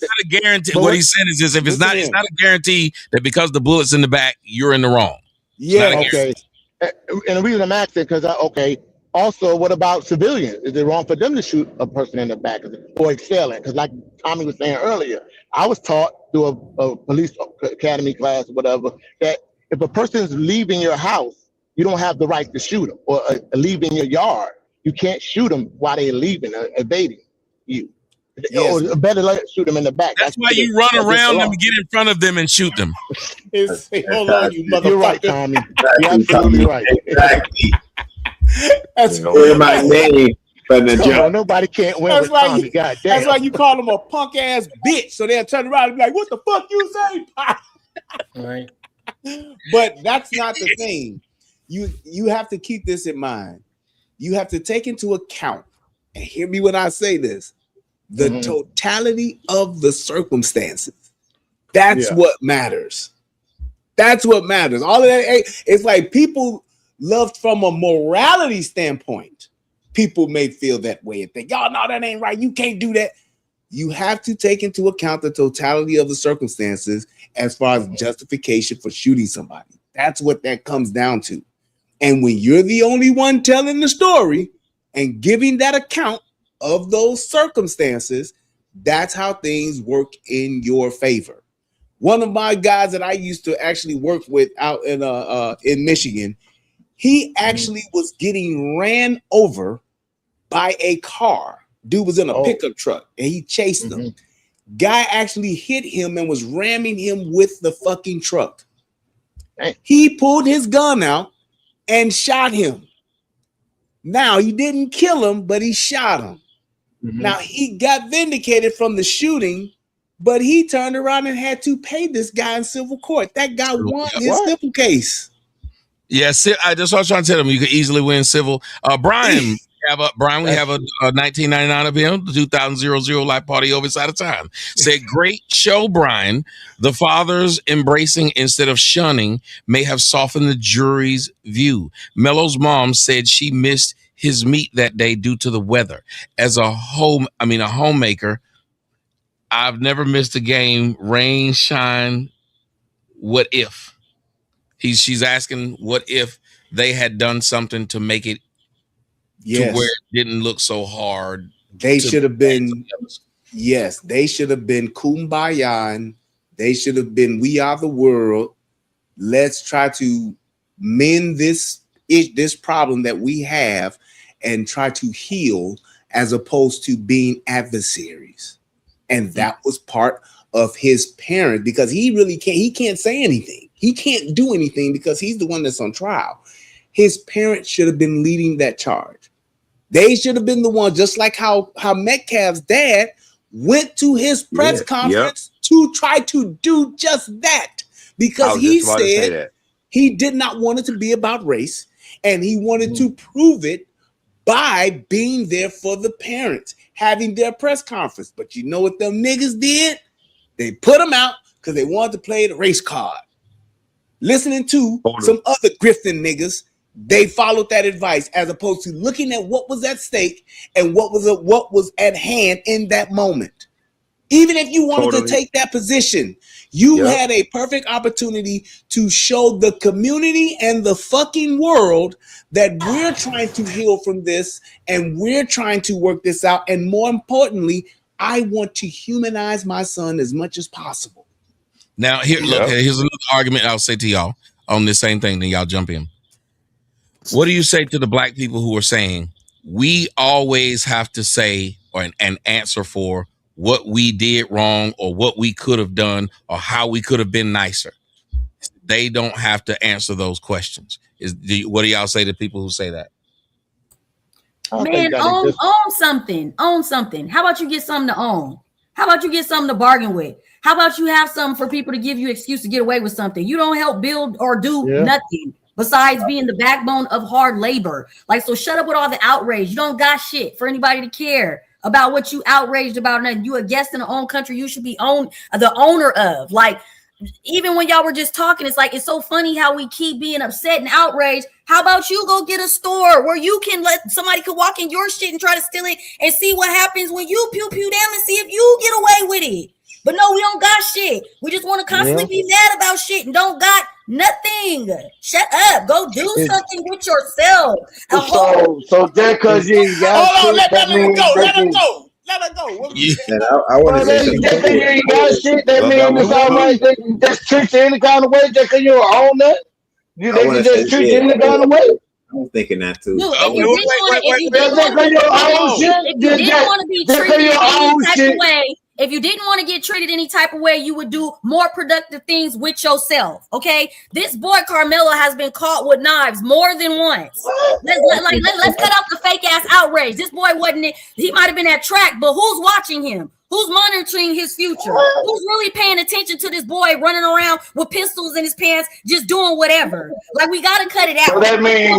not a guarantee. What he's saying is if it's not a guarantee that because the bullet's in the back, you're in the wrong. Yeah, okay. And the reason I'm asking because also, what about civilians? Is it wrong for them to shoot a person in the back or excelling? Because like Tommy was saying earlier, I was taught through a police academy class or whatever, that if a person is leaving your house, you don't have the right to shoot them, or leaving your yard. You can't shoot them while they're leaving, evading you. Or better shoot them in the back. That's why you run around them, get in front of them, and shoot them. Hold on, you motherfucker. You're right, Tommy. You're absolutely right. Exactly. That's my name for the job. Nobody can't win with Tommy. Goddamn. That's why you call them a punk ass bitch. So they'll turn around and be like, "What the fuck you say?" Right. But that's not the thing. You have to keep this in mind. You have to take into account, and hear me when I say this, the totality of the circumstances. That's what matters. That's what matters. All of that, it's like people loved from a morality standpoint. People may feel that way and think, "Y'all, no, that ain't right. You can't do that." You have to take into account the totality of the circumstances as far as justification for shooting somebody. That's what that comes down to. And when you're the only one telling the story and giving that account of those circumstances, that's how things work in your favor. One of my guys that I used to actually work with out in Michigan, he actually was getting ran over by a car. Dude was in a pickup truck and he chased him. Guy actually hit him and was ramming him with the fucking truck. He pulled his gun out and shot him. Now he didn't kill him, but he shot him. Mm-hmm. Now he got vindicated from the shooting, but he turned around and had to pay this guy in civil court. That guy won his civil case. Yes, that's what I was trying to tell him. You could easily win civil. Brian, we have a 1999 of him, the 2000 Life Party Oversight of Time. Said, great show, Brian. The fathers embracing instead of shunning may have softened the jury's view. Mello's mom said she missed his meat that day due to the weather. As a homemaker, I've never missed a game, rain, shine. What if? She's asking, what if they had done something to make it to where it didn't look so hard? They should have been, they should have been kumbaya. They should have been, we are the world. Let's try to mend this problem that we have and try to heal, as opposed to being adversaries. And that was part of his parent, because he can't say anything. He can't do anything because he's the one that's on trial. His parents should have been leading that charge. They should have been the one, just like how Metcalf's dad went to his press conference to try to do just that, because he said he did not want it to be about race, and he wanted to prove it by being there for the parents, having their press conference. But you know what them niggas did? They put him out because they wanted to play the race card. Listening to some other grifting niggas, they followed that advice, as opposed to looking at what was at stake and what was at hand in that moment. Even if you wanted to take that position, you had a perfect opportunity to show the community and the fucking world that we're trying to heal from this and we're trying to work this out. And more importantly, I want to humanize my son as much as possible. Now, here's another argument I'll say to y'all on this same thing, then y'all jump in. What do you say to the black people who are saying we always have to say and answer for what we did wrong or what we could have done or how we could have been nicer? They don't have to answer those questions. What do y'all say to people who say that? Man, own something. Own something. How about you get something to own? How about you get something to bargain with? How about you have something for people to give you excuse to get away with something? You don't help build or do nothing besides being the backbone of hard labor. Like, so shut up with all the outrage. You don't got shit for anybody to care about what you outraged about. And you a guest in the own country you should be the owner of. Like, even when y'all were just talking, it's like, it's so funny how we keep being upset and outraged. How about you go get a store where you can let somebody could walk in your shit and try to steal it and see what happens when you pew them and see if you get away with it. But no, we don't got shit. We just want to constantly be mad about shit and don't got nothing. Shut up. Go do something with yourself. So just because you ain't got shit, that means let her go. Let her go. I want to say something. Just because you ain't got shit, that means it's all right. They can just treat you any kind of way just because you're on that. They can just treat you any kind of way. I'm thinking that too. Dude, if you didn't want to be treated any type of way, if you didn't want to get treated any type of way, you would do more productive things with yourself. Okay, this boy Carmelo has been caught with knives more than once. Let's cut out the fake ass outrage. This boy wasn't. He might have been at track, but who's watching him? Who's monitoring his future? Who's really paying attention to this boy running around with pistols in his pants, just doing whatever? Like, we got to cut it out. So that means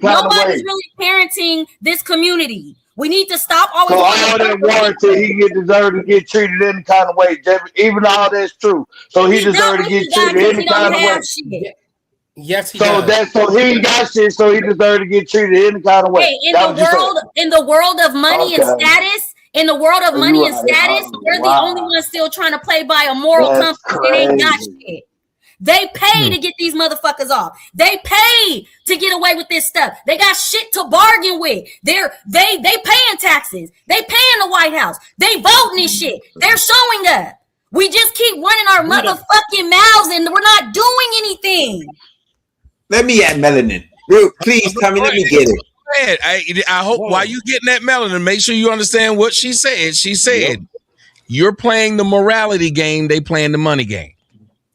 nobody's really parenting this community. We need to stop always. So all that warranty, he deserves to get treated any kind of way, even all that's true. So he deserves to get treated any kind of way. Yes, he does. So he ain't got shit, so he deserves to get treated any kind of way. Hey, in the world of money and status, we're the only ones still trying to play by a moral compass that ain't got shit. They pay to get these motherfuckers off. They pay to get away with this stuff. They got shit to bargain with. They paying taxes. They paying the White House. They voting this shit. They're showing up. We just keep running our motherfucking mouths and we're not doing anything. Let me add melanin. Ruth, please come in. Let me get it. I hope while you getting that melanin, make sure you understand what she said. She said, you're playing the morality game. They playing the money game.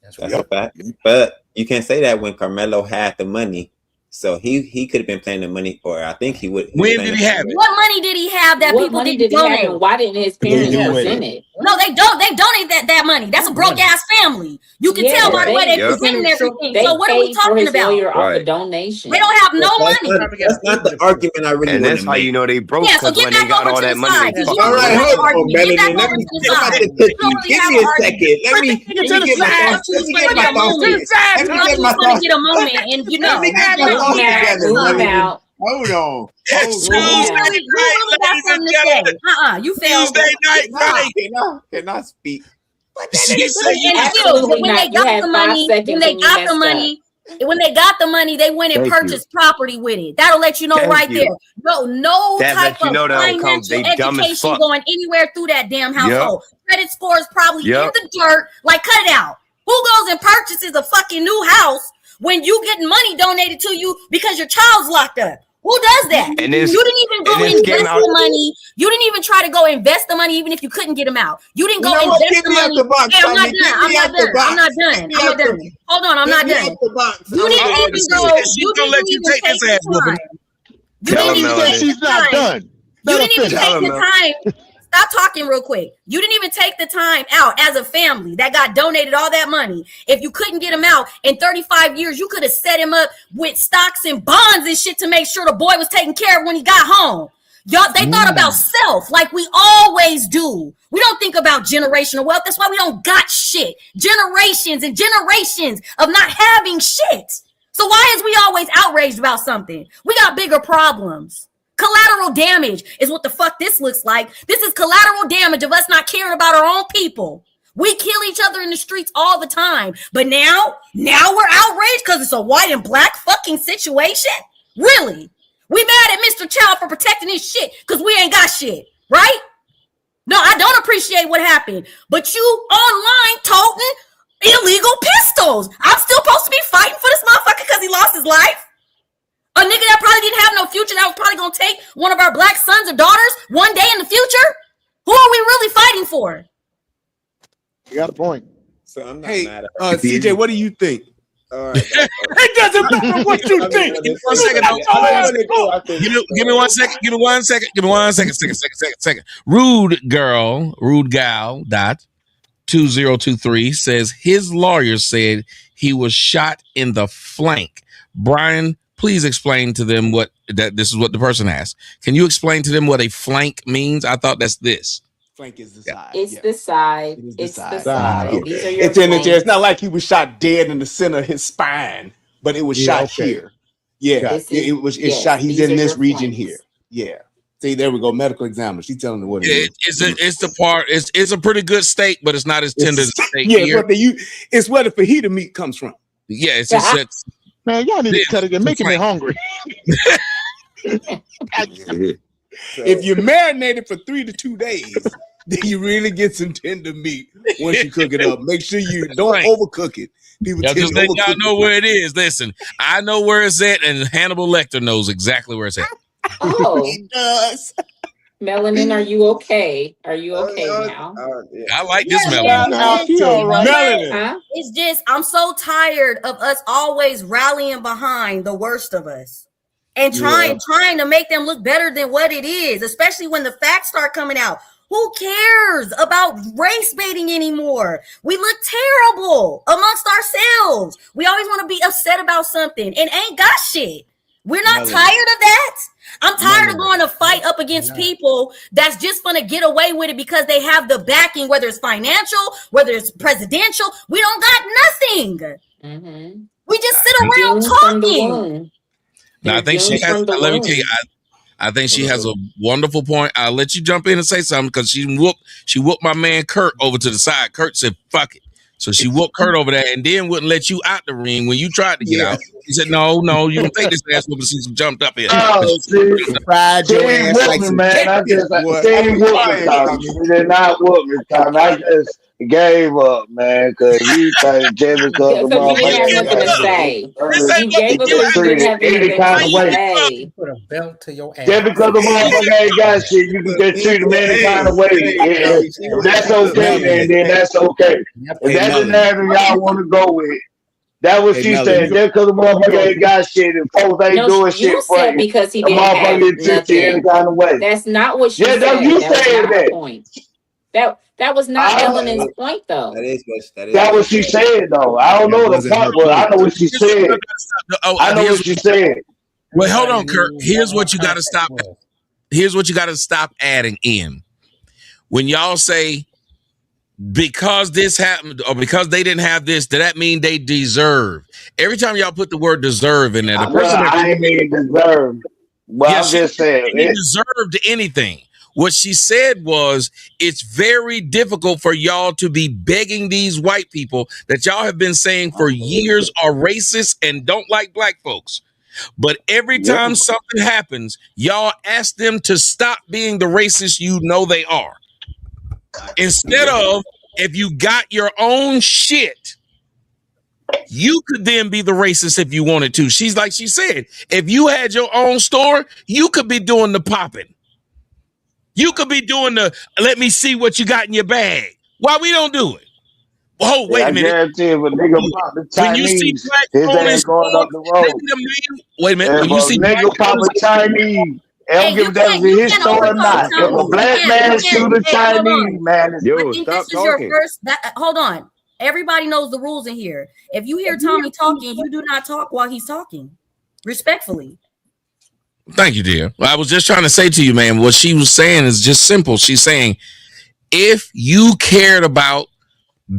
That's a fact. But you can't say that when Carmelo had the money So he could have been playing the money, or I think he would. When did he have it? What money did he have that people didn't donate? Why didn't his parents present it? No, they don't. They donate that money. That's a broke ass family. You can tell by the way they presenting everything. So what are we talking about? Off the donation. They don't have no money. That's not the argument I really want to make. And that's how you know they broke. Yeah, so get back over to the side. All right, hold on, Melanie. Let me give me a second. Let me get my thoughts. Let me get my thoughts. Let me get my thoughts. Get a moment, and you know. Hold on. It's Tuesday night. You failed. Tuesday night, right? Can I speak? When they got the money, they went and purchased property with it. That'll let you know there. No type of financial education going anywhere through that damn household. Credit score is probably in the dirt. Like, cut it out. Who goes and purchases a fucking new house when you getting money donated to you because your child's locked up? Who does that? You didn't even go invest the money. You didn't even try to go invest the money, even if you couldn't get them out. You didn't go invest the money. I'm not done. Hold on, I'm not done. You didn't even go. You didn't even take the time. You didn't even take the time. Stop talking real quick. You didn't even take the time out as a family that got donated all that money. If you couldn't get him out in 35 years, you could have set him up with stocks and bonds and shit to make sure the boy was taken care of when he got home. Y'all, they thought about self like we always do. We don't think about generational wealth. That's why we don't got shit. Generations and generations of not having shit. So why is we always outraged about something? We got bigger problems. Collateral damage is what the fuck this looks like. This is collateral damage of us not caring about our own people. We kill each other in the streets all the time. But now we're outraged because it's a white and black fucking situation? Really? We mad at Mr. Child for protecting his shit because we ain't got shit, right? No, I don't appreciate what happened. But you online toting illegal pistols. I'm still supposed to be fighting for this motherfucker because he lost his life? A nigga that probably didn't have no future that was probably going to take one of our black sons or daughters one day in the future? Who are we really fighting for? You got a point. So I'm not mad at CJ, what do you think? All right. It doesn't matter what you think. Give me 1 second. Give me 1 second. Give me 1 second. Give me 1 second. Second. Rude gal, 2023 says his lawyer said he was shot in the flank. Brian, please explain to them this is what the person asked. Can you explain to them what a flank means? I thought that's this. Flank is the side. It's the side. It's the side. Okay. It's in the chair. It's not like he was shot dead in the center of his spine, but it was shot here. Yeah, it's shot. He's in this region here. Yeah. See, there we go. Medical examiner. She's telling me what it is. It's a pretty good steak, but it's not as tender as steak here. But it's where the fajita meat comes from. Yeah, it's just man, y'all need to cut it. You're making me hungry. If you marinate it for 3 to 2 days, then you really get some tender meat once you cook it up. Make sure you don't overcook it. People just let y'all know where it is. Listen, I know where it's at, and Hannibal Lecter knows exactly where it's at. Oh, he does. Melanin, are you okay? Are you okay now? I like this Melanin. Melanin. Huh? It's just, I'm so tired of us always rallying behind the worst of us and trying to make them look better than what it is, especially when the facts start coming out. Who cares about race baiting anymore? We look terrible amongst ourselves. We always want to be upset about something and ain't got shit. We're not tired of that. I'm tired of going to fight up against people that's just going to get away with it because they have the backing, whether it's financial, whether it's presidential. We don't got nothing. Mm-hmm. We just sit around talking. Now, I think she has, let me tell you, I think she has a wonderful point. I'll let you jump in and say something because she whooped my man Kurt over to the side. Kurt said, fuck it. So she whooped Kurt over there and then wouldn't let you out the ring when you tried to get out. He said, no, you don't take this ass whooping since you jumped up here. Oh, see, fried your ass like me, man. I just didn't whoop me, Tommy. You did not whoop me, Tommy. I just gave up, man, because you think just because the motherfucker you gave up because you didn't have anything to say. Put a belt to your ass. Just because the motherfucker ain't got shit, you can just treat him any kind of way. If that's okay, then that's okay. If that's the narrative y'all want to go with, That what she said. Just because the motherfucker ain't got shit and folks ain't doing you shit for said you, because he the didn't have motherfucker treat you any nothing. kind of way. That's not what she Yeah, said. you That was said not that. her point. That was not Melanin's point, though. That what she said, though. I don't know the point, but I know what she said. I know what she said. Well, hold on, Kurt. Here's what you got to stop. Here's what you got to stop adding in. When y'all say because this happened or because they didn't have this, does that mean they deserve? Every time y'all put the word deserve in there, the person that I ain't mean deserve. Well, I'm just saying he deserved anything. What she said was, it's very difficult for y'all to be begging these white people that y'all have been saying for years are racist and don't like black folks. But every time something happens, y'all ask them to stop being the racist you know they are. Instead of, if you got your own shit, you could then be the racist if you wanted to. She's like she said, if you had your own store, you could be doing the popping. You could be doing the, let me see what you got in your bag. Why we don't do it? Oh, wait a minute. I guarantee if a nigga pop the Chinese, when you see black his on ass going up the road. Wait a minute. If When you see nigga pop a Chinese, I don't give a damn if it's his store or not. If a black man shoot a Chinese, man, I think this is your first. Hold on. Everybody knows the rules in here. If you hear Tommy talking, you do not talk while he's talking. Respectfully. Thank you, dear. I was just trying to say to you, man, what she was saying is just simple. She's saying, if you cared about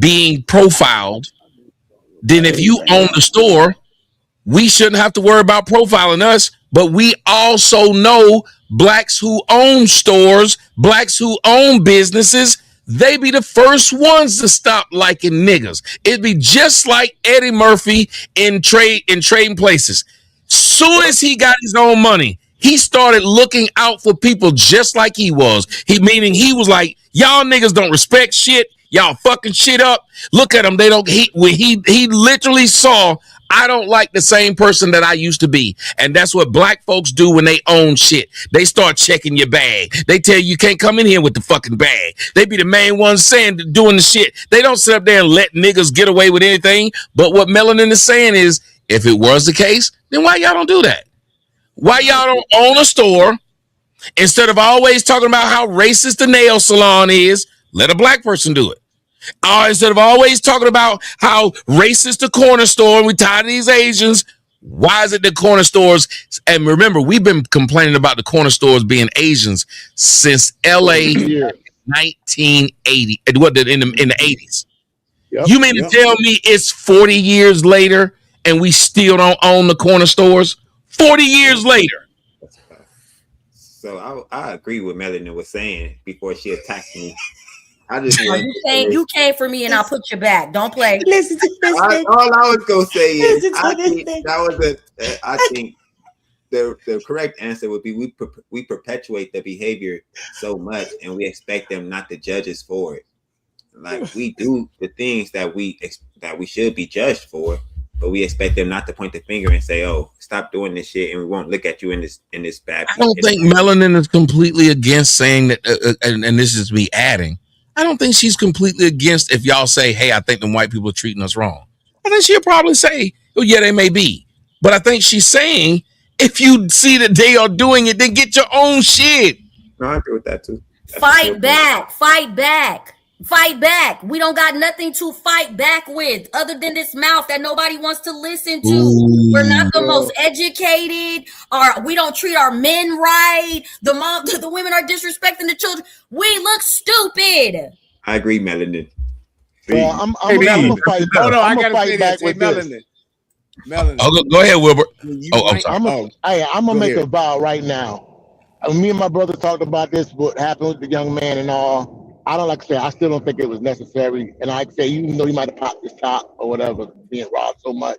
being profiled, then if you own the store, we shouldn't have to worry about profiling us. But we also know blacks who own stores, blacks who own businesses, they be the first ones to stop liking niggas. It'd be just like Eddie Murphy in Trading Places. Soon as he got his own money, he started looking out for people just like he was. Meaning he was like, y'all niggas don't respect shit. Y'all fucking shit up. Look at him. They don't. He literally saw, I don't like the same person that I used to be. And that's what black folks do when they own shit. They start checking your bag. They tell you can't come in here with the fucking bag. They be the main ones doing the shit. They don't sit up there and let niggas get away with anything. But what Melanin is saying is, if it was the case, then why y'all don't do that? Why y'all don't own a store? Instead of always talking about how racist the nail salon is, let a black person do it. Instead of always talking about how racist the corner store and we tired of these Asians, why is it the corner stores? And remember, we've been complaining about the corner stores being Asians since LA 1980. What in the 80s? You mean to tell me it's 40 years later and we still don't own the corner stores? 40 years later. So I agree with Melanie was saying before she attacked me. I just you came for me and I'll put you back. Don't play. Listen to this. All I was gonna say is I think the correct answer would be we perpetuate the behavior so much and we expect them not to judge us for it. Like we do the things that we should be judged for, but we expect them not to point the finger and say, "Oh, stop doing this shit," and we won't look at you in this bad. I don't think Melanin is completely against saying that, and this is me adding. I don't think she's completely against if y'all say, hey, I think the white people are treating us wrong. I think she'll probably say, oh, yeah, they may be. But I think she's saying, if you see that they are doing it, then get your own shit. No, I agree with that too. Fight back. Fight back. Fight back. We don't got nothing to fight back with other than this mouth that nobody wants to listen to. Ooh, we're not the most educated, or we don't treat our men right. The women are disrespecting the children. We look stupid. I agree, Melanin. Well, I'm gonna fight. Hold on, I gotta fight back with Melanin. Oh, go ahead, Wilbur. I'm sorry. I'm gonna make a vow right now. Me and my brother talked about this, what happened with the young man and all. I don't like to say, I still don't think it was necessary. And I say, even though you might have popped his top or whatever, being robbed so much,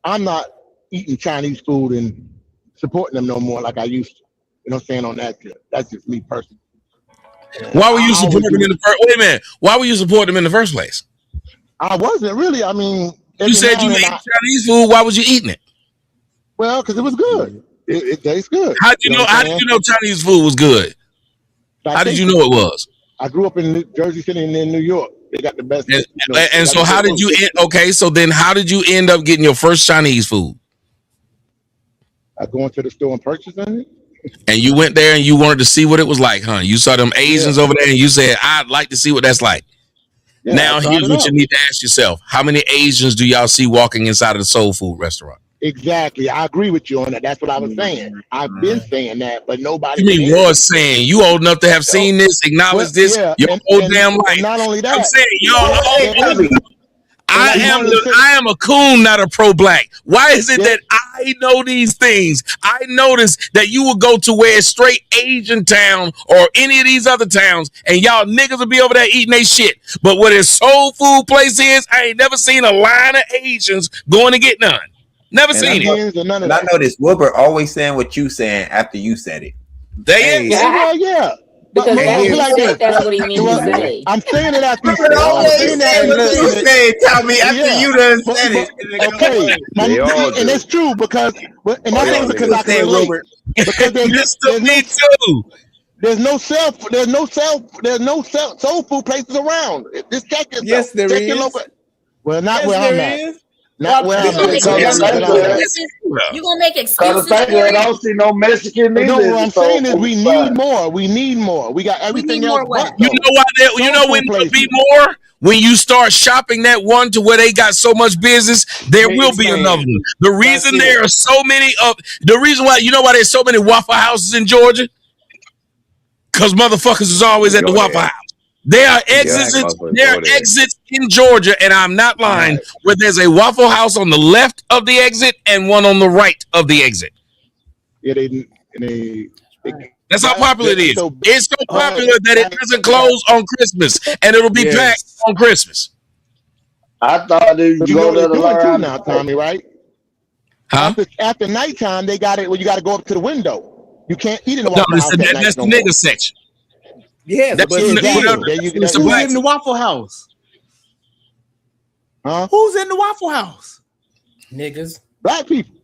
I'm not eating Chinese food and supporting them no more like I used to. You know what I'm saying on that trip. That's just me personally. Why were you supporting them in the first? Wait a minute. Why were you supporting them in the first place? I wasn't really. I mean, you said you ate Chinese food. Why was you eating it? Well, because it was good. It tastes good. How did you know? How did you know Chinese food was good? How did you know it was? I grew up in Jersey City and in New York. They got the best. And so how did you end? Okay, so then how did you end up getting your first Chinese food? I go into the store and purchasing it. And you went there and you wanted to see what it was like, huh? You saw them Asians over there and you said, I'd like to see what that's like. Yeah, now here's what you need to ask yourself. How many Asians do y'all see walking inside of the soul food restaurant? Exactly. I agree with you on that. That's what I was saying. I've been saying that, but nobody. You mean was saying you old enough to have seen this, acknowledge this your whole damn life. Not only that, I'm saying y'all I am a coon, not a pro-black. Why is it that I know these things? I noticed that you would go to where it's straight Asian town or any of these other towns, and y'all niggas will be over there eating their shit. But where this soul food place is, I ain't never seen a line of Asians going to get none. Never seen it. And I noticed Wilbur always saying what you saying after you said it. Well, yeah. Because that's what he means to say. I'm saying it after you said it. Tell me after you done said it. Okay, and it's true because, and that's only because I can relate. Because there's no soul food places around. Just check yourself. Yes, there is. Well, not where I'm at. Not where I'm at. You gonna make excuses? I don't see no Mexican. No, what I'm saying is we need more. We need more. We got everything else. You know why? You know when there'll be more? When you start shopping that one to where they got so much business, there will be another one. The reason there are so many the reason why, you know why there's so many Waffle Houses in Georgia? Because motherfuckers is always at the Waffle House. There are exits in Georgia, and I'm not lying, where there's a Waffle House on the left of the exit and one on the right of the exit. Yeah, that's how popular it is. It's so popular that it doesn't close on Christmas, and it'll be packed on Christmas. I thought you go to the too now, Tommy, right? Huh? After nighttime, they got it where you got to go up to the window. You can't eat in the Waffle House. That's the nigga section. Yeah, that's who's in the Waffle House? Huh? Who's in the Waffle House? Niggas, black people.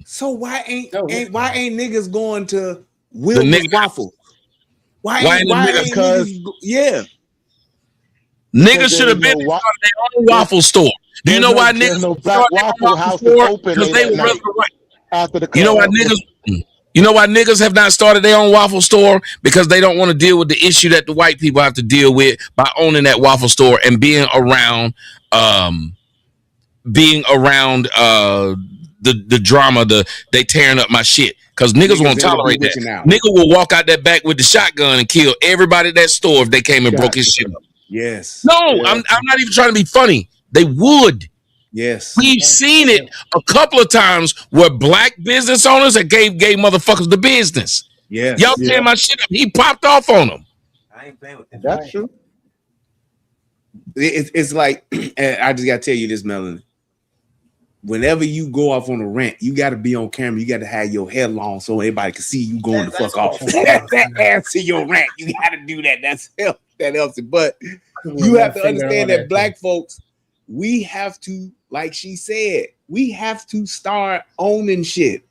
So why ain't niggas going to Wilbur's Waffles? Why ain't niggas? Yeah, niggas should have been in their own waffle store. Do you know why niggas? No black Waffle House open because they were after the. You know why niggas? You know why niggas have not started their own waffle store? Because they don't want to deal with the issue that the white people have to deal with by owning that waffle store and being around the drama, they tearing up my shit. Because niggas won't tolerate that. Nigga will walk out that back with the shotgun and kill everybody at that store if they came and broke his shit up. Yes. No, I'm not even trying to be funny. They would. Yes. We've seen it a couple of times where black business owners that gave motherfuckers the business. Yeah. Y'all tearing my shit up. He popped off on them. I ain't playing with that. That's true. It's like, I just got to tell you this, Melanie. Whenever you go off on a rant, you got to be on camera. You got to have your hair long so everybody can see you going the fuck off. That adds to your rant. You got to do that. That helps it. But you have to understand that black folks, we have to, like she said, we have to start owning shit.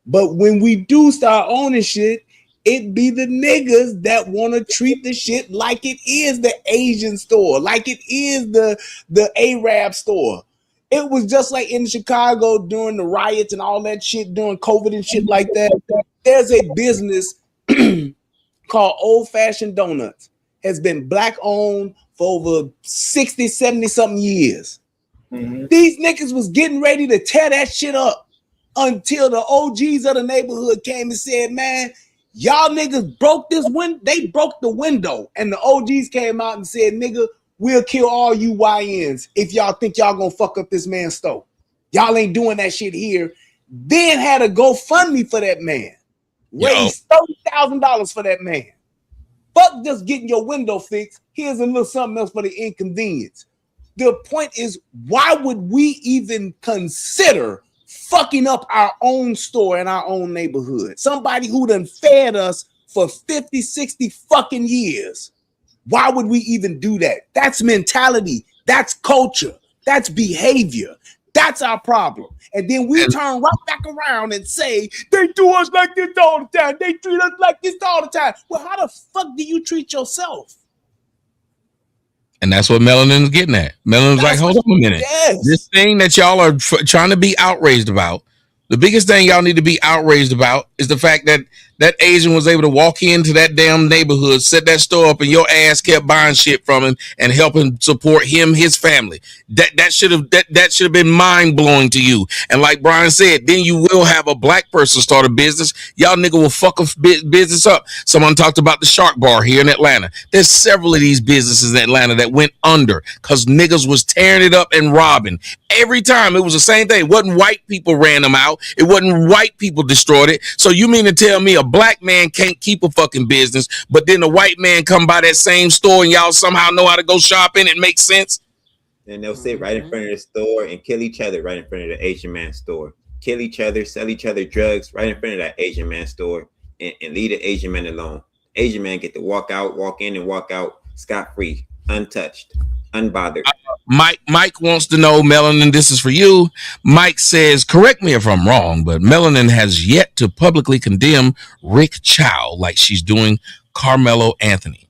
But when we do start owning shit, it be the niggas that want to treat the shit like it is the Asian store, like it is the Arab store. It was just like in Chicago during the riots and all that shit, during COVID and shit like that. There's a business called Old Fashioned Donuts. Has been black owned for over 60, 70 something years. Mm-hmm. These niggas was getting ready to tear that shit up until the OGs of the neighborhood came and said, man, y'all niggas broke this window. They broke the window. And the OGs came out and said, nigga, we'll kill all you YNs if y'all think y'all gonna fuck up this man's store. Y'all ain't doing that shit here. Then had a GoFundMe for that man. Raised $30,000 for that man. Fuck just getting your window fixed. Here's a little something else for the inconvenience. The point is, why would we even consider fucking up our own store in our own neighborhood? Somebody who done fed us for 50, 60 fucking years. Why would we even do that? That's mentality. That's culture. That's behavior. That's our problem. And then we turn right back around and say, they do us like this all the time. They treat us like this all the time. Well, how the fuck do you treat yourself? And that's what Melanin is getting at. Melanin's like, hold on a minute. Yes. This thing that y'all are trying to be outraged about, the biggest thing y'all need to be outraged about is the fact that that Asian was able to walk into that damn neighborhood, set that store up, and your ass kept buying shit from him and helping support him, his family. That should have been mind blowing to you. And like Brian said, then you will have a black person start a business. Y'all nigga will fuck a business up. Someone talked about the Shark Bar here in Atlanta. There's several of these businesses in Atlanta that went under because niggas was tearing it up and robbing. Every time it was the same thing. It wasn't white people ran them out. It wasn't white people destroyed it. So you mean to tell me a black man can't keep a fucking business, but then a white man come by that same store and y'all somehow know how to go shopping? It makes sense. And they'll sit right in front of the store and kill each other right in front of the Asian man store. Kill each other, sell each other drugs right in front of that Asian man store, and leave the Asian man alone. Asian man get to walk in and walk out scot-free, untouched, unbothered. Mike wants to know, Melanin, this is for you. Mike says, correct me if I'm wrong, but Melanin has yet to publicly condemn Rick Chow like she's doing Carmelo Anthony.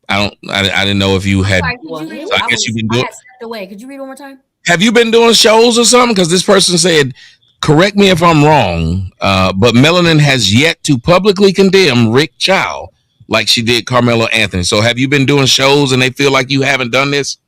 I didn't know if you had. Sorry, so I guess you've been doing. I stepped away. Could you read one more time? Have you been doing shows or something? Because this person said, correct me if I'm wrong, but Melanin has yet to publicly condemn Rick Chow like she did Carmelo Anthony. So have you been doing shows and they feel like you haven't done this?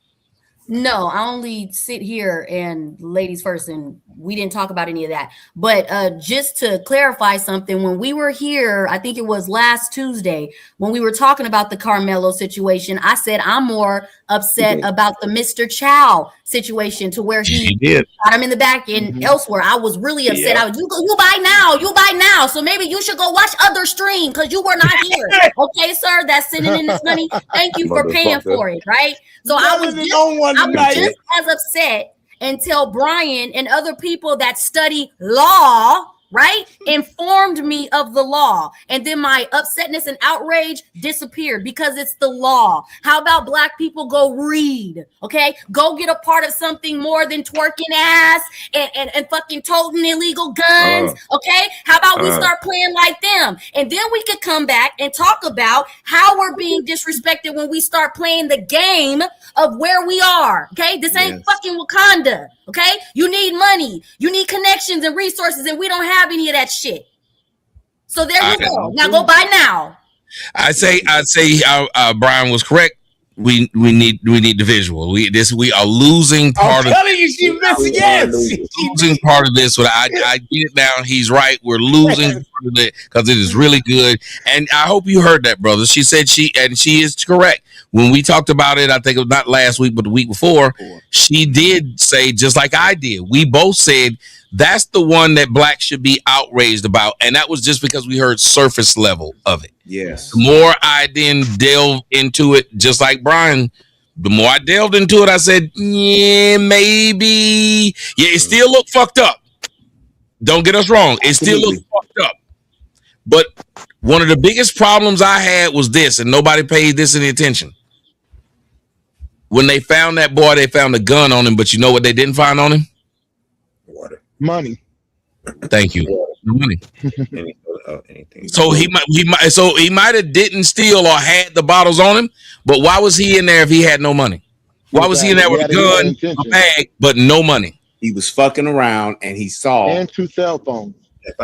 No, I only sit here and ladies first, and we didn't talk about any of that. But just to clarify something, when we were here, I think it was last Tuesday, when we were talking about the Carmelo situation, I said I'm more upset about the Mr. Chow situation, to where he got him in the back and elsewhere. I was really upset. I was, you buy now. So maybe you should go watch other stream because you were not here. Okay, sir, that's sending in this money. Thank you for paying for it, right? So I was just as upset until Brian and other people that study law, right, informed me of the law. And then my upsetness and outrage disappeared because it's the law. How about black people go read, okay? Go get a part of something more than twerking ass and fucking toting illegal guns, okay? How about we start playing like them? And then we could come back and talk about how we're being disrespected when we start playing the game of where we are, okay? This ain't fucking Wakanda, okay? You need money. You need connections and resources, and we don't have any of that shit. So there you go. Now go buy now. I'd say Brian was correct. We need the visual. We are losing part of losing part of this. But I get it now. He's right. We're losing part of it because it is really good. And I hope you heard that, brother. She said she is correct. When we talked about it, I think it was not last week, but the week before, she did say, just like I did, we both said that's the one that blacks should be outraged about. And that was just because we heard surface level of it. Yes. The more I then delved into it, just like Brian, the more I delved into it, I said, yeah, maybe. Yeah, it still looked fucked up. Don't get us wrong. It still looks fucked up. But one of the biggest problems I had was this, and nobody paid this any attention. When they found that boy, they found a gun on him, but you know what they didn't find on him? Water. Money. Thank you. Money. Anything. So he might have didn't steal or had the bottles on him, but why was he in there if he had no money? Why was he in there with a gun, a bag, but no money? He was fucking around and he saw. And 2 cell phones.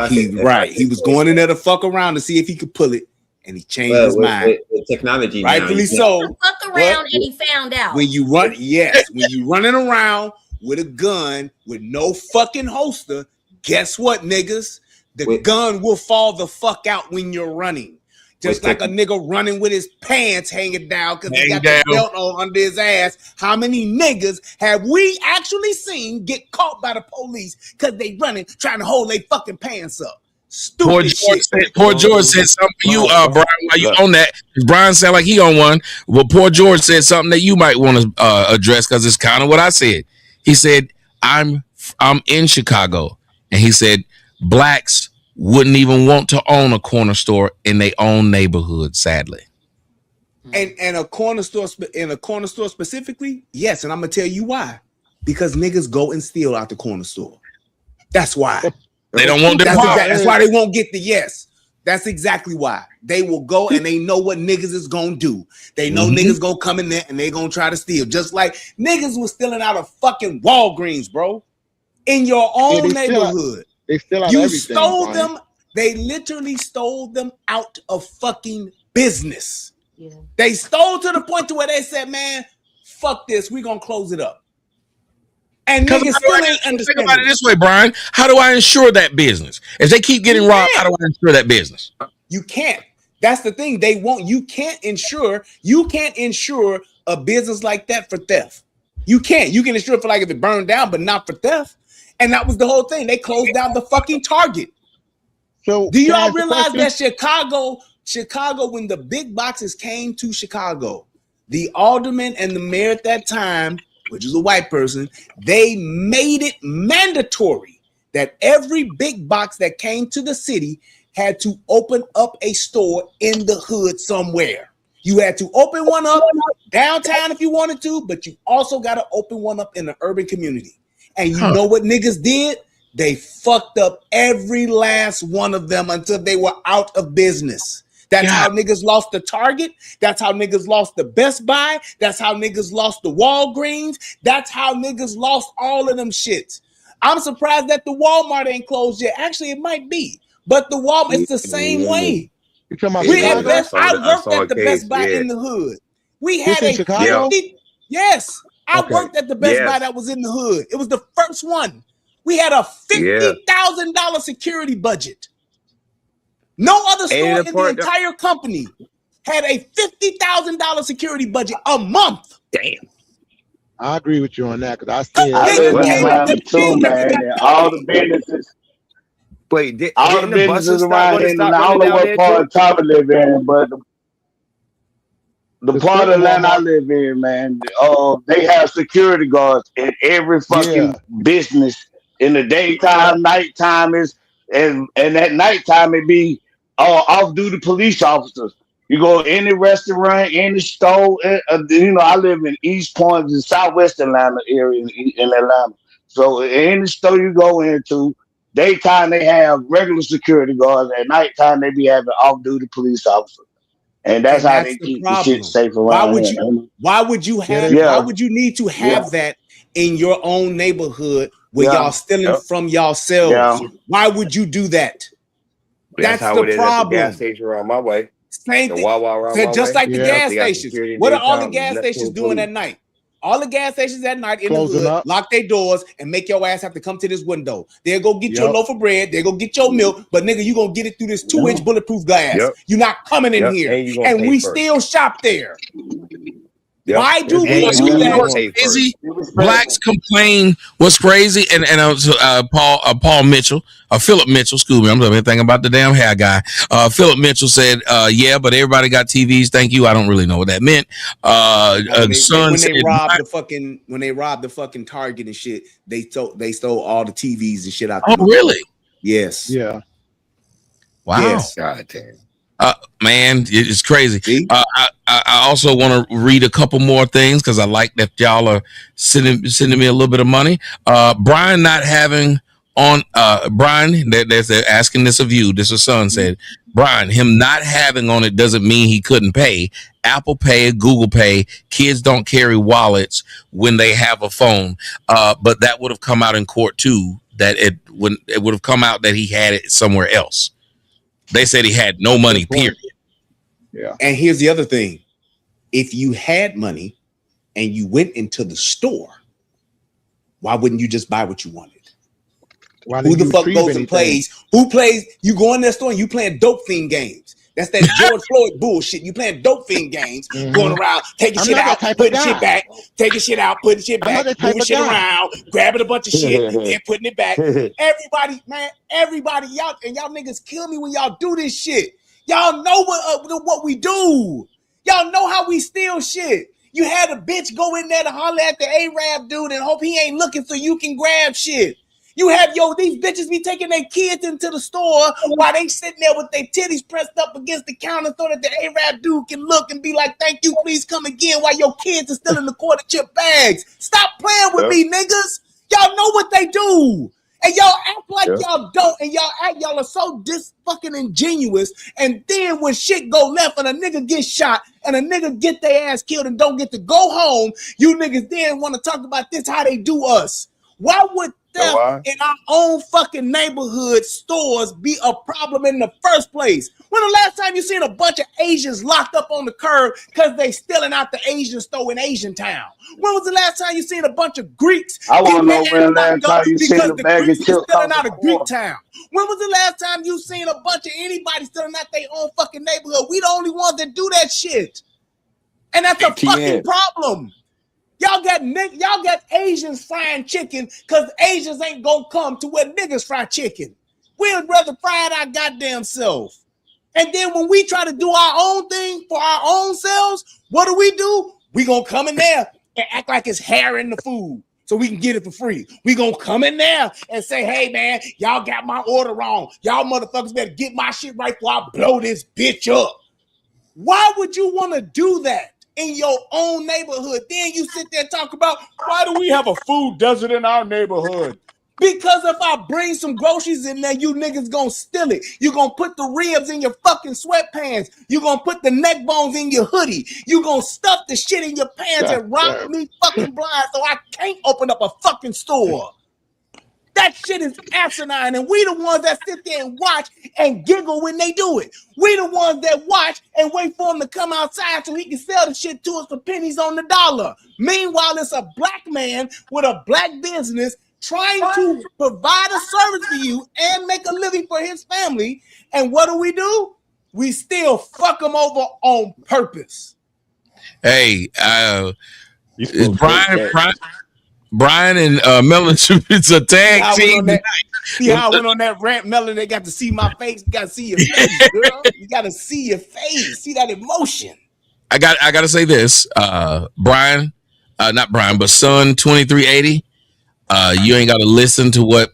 He was going in there to fuck around to see if he could pull it, and he changed his mind. With technology, rightfully so. Fuck around and he found out. When you run, when you running around with a gun with no fucking holster, guess what, niggas? The gun will fall the fuck out when you're running. Just like a nigga running with his pants hanging down because he got the belt on under his ass. How many niggas have we actually seen get caught by the police because they running trying to hold their fucking pants up? Stupid shit. Poor George said something to you, Brian, while you on that. Brian sound like he on one. Well, poor George said something that you might want to address because it's kind of what I said. He said, I'm in Chicago. And he said, blacks wouldn't even want to own a corner store in their own neighborhood, sadly. And a corner store specifically, yes, and I'm gonna tell you why. Because niggas go and steal out the corner store. That's why. They don't want that's why they won't get the yes. That's exactly why. They will go and they know what niggas is gonna do. They know niggas gonna come in there and they gonna try to steal. Just like niggas was stealing out of fucking Walgreens, bro. In your own neighborhood. They still out you everything, stole Brian. them. They literally stole them out of fucking business. Yeah. They stole to the point to where they said, man, fuck this. We're gonna close it up. And niggas still ain't understanding. Think about it this way, Brian. How do I insure that business? If they keep getting robbed, how do I insure that business? You can't. That's the thing. They won't. You can't insure a business like that for theft. You can't. You can insure it for like if it burned down, but not for theft. And that was the whole thing. They closed down the fucking Target. So do y'all realize that Chicago, when the big boxes came to Chicago, the alderman and the mayor at that time, which is a white person, they made it mandatory that every big box that came to the city had to open up a store in the hood somewhere. You had to open one up downtown if you wanted to, but you also got to open one up in the urban community. And you know what niggas did? They fucked up every last one of them until they were out of business. That's how niggas lost the Target. That's how niggas lost the Best Buy. That's how niggas lost the Walgreens. That's how niggas lost all of them shits. I'm surprised that the Walmart ain't closed yet. Actually, it might be. But the Walmart, it's the same way. You talking about Chicago? I worked at the Best Buy in the hood. We had a Chicago? Yes. I worked at the Best Buy that was in the hood. It was the first one. We had a $50,000 security budget. No other store in the entire company had a $50,000 security budget a month. Damn. I agree with you on that because I see it. I live around it too, man. And all the businesses. Wait, all the businesses around here, and I don't know what part of town I live in, but the part of land I live in, man, they have security guards in every fucking business. In the daytime, nighttime and at nighttime it be off-duty police officers. You go any restaurant, any store. I live in East Point, the Southwest Atlanta area in Atlanta. So any store you go into, daytime they have regular security guards. At nighttime they be having off-duty police officers. And that's how they keep the shit safe around Why would you need to have that in your own neighborhood where y'all stealing from yourselves? Why would you do that? That's how the problem. The gas station around my way. Same thing. Just like the gas stations. What are all the gas stations doing at night? All the gas stations at night in the hood lock their doors and make your ass have to come to this window. They'll go get your loaf of bread. They'll go get your milk. But nigga, you gonna get it through this 2-inch bulletproof glass. You're not coming in here. And we still shop there. Why do we do that? Crazy. Blacks complain what's crazy, and Paul Mitchell, Philip Mitchell, excuse me, I'm thinking about the damn hair guy. Philip Mitchell said, "Yeah, but everybody got TVs. Thank you. I don't really know what that meant." When they robbed the fucking Target and shit, they stole all the TVs and shit out. Oh, really? Yes. Yeah. Wow. Yes. God damn. Man, it's crazy. I also want to read a couple more things because I like that y'all are sending me a little bit of money. Brian not having on Brian, they're asking this of you. This is son said, Brian, him not having on it doesn't mean he couldn't pay. Apple Pay, Google Pay, kids don't carry wallets when they have a phone. But that would have come out in court too. That it would have come out that he had it somewhere else. They said he had no money, period. Yeah. And here's the other thing. If you had money and you went into the store, why wouldn't you just buy what you wanted? Who the fuck goes and plays? Who plays? You go in that store and you playing dope fiend games. That's that George Floyd bullshit. You playing dope fiend games, going around, taking shit out, putting shit back, taking shit out, putting shit back, moving shit around, grabbing a bunch of shit and putting it back. Everybody, y'all niggas kill me when y'all do this shit. Y'all know what we do. Y'all know how we steal shit. You had a bitch go in there to holler at the Arab dude and hope he ain't looking so you can grab shit. You have these bitches be taking their kids into the store while they sitting there with their titties pressed up against the counter so that the Arab dude can look and be like, "Thank you, please come again," while your kids are still in the quarter chip bags. Stop playing with me, niggas. Y'all know what they do. And y'all act like y'all don't, and y'all are so fucking ingenuous. And then when shit go left and a nigga get shot and a nigga get their ass killed and don't get to go home, you niggas then want to talk about this how they do us. Why would theft in our own fucking neighborhood stores be a problem in the first place? When the last time you seen a bunch of Asians locked up on the curb because they stealing out the Asian store in Asian Town? When was the last time you seen a bunch of Greeks? I want to know when the last time you seen a bag of chips stealing out of Greek Town. When was the last time you seen a bunch of anybody stealing out their own fucking neighborhood? We the only ones that do that shit. And that's a fucking problem. Y'all got Asians frying chicken because Asians ain't gonna come to where niggas fry chicken. We'd rather fry it our goddamn self. And then when we try to do our own thing for our own selves, what do? We gonna come in there and act like it's hair in the food so we can get it for free. We gonna come in there and say, hey man, y'all got my order wrong. Y'all motherfuckers better get my shit right before I blow this bitch up. Why would you want to do that in your own neighborhood? Then you sit there and talk about, why do we have a food desert in our neighborhood? Because if I bring some groceries in there, you niggas gonna steal it. You're gonna put the ribs in your fucking sweatpants. You're gonna put the neck bones in your hoodie. You're gonna stuff the shit in your pants and rob me fucking blind so I can't open up a fucking store. That shit is asinine, and we the ones that sit there and watch and giggle when they do it. We the ones that watch and wait for him to come outside so he can sell the shit to us for pennies on the dollar. Meanwhile, it's a black man with a black business trying to provide a service for you and make a living for his family. And what do? We still fuck him over on purpose. Hey, Brian and Melon, it's a tag team. See how I went on that rant, Melon? They got to see my face. You got to see your face, girl. You got to see your face. See that emotion. I got to say this, Brian, not Brian, but Son 2380. You ain't got to listen to what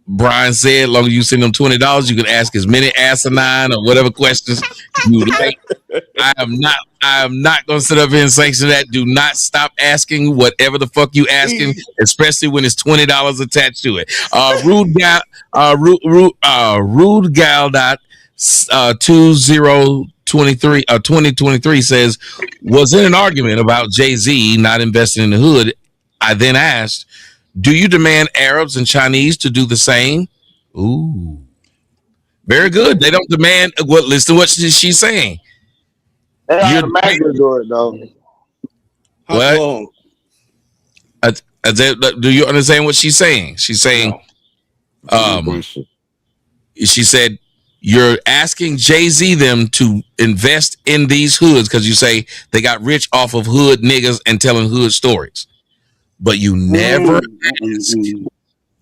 Brian said. As long as you send them $20, you can ask as many asinine or whatever questions you like. I am not going to sit up here and sanction that. Do not stop asking whatever the fuck you asking, especially when it's $20 attached to it. Rude gal dot 2023 says, was in an argument about Jay-Z not investing in the hood. I then asked, do you demand Arabs and Chinese to do the same? Ooh, very good. They don't demand. What? Listen to what she's saying. They automatically do it though. What? Do you understand what she's saying? She's saying, she said, you're asking Jay-Z them to invest in these hoods because you say they got rich off of hood niggas and telling hood stories. But you never ask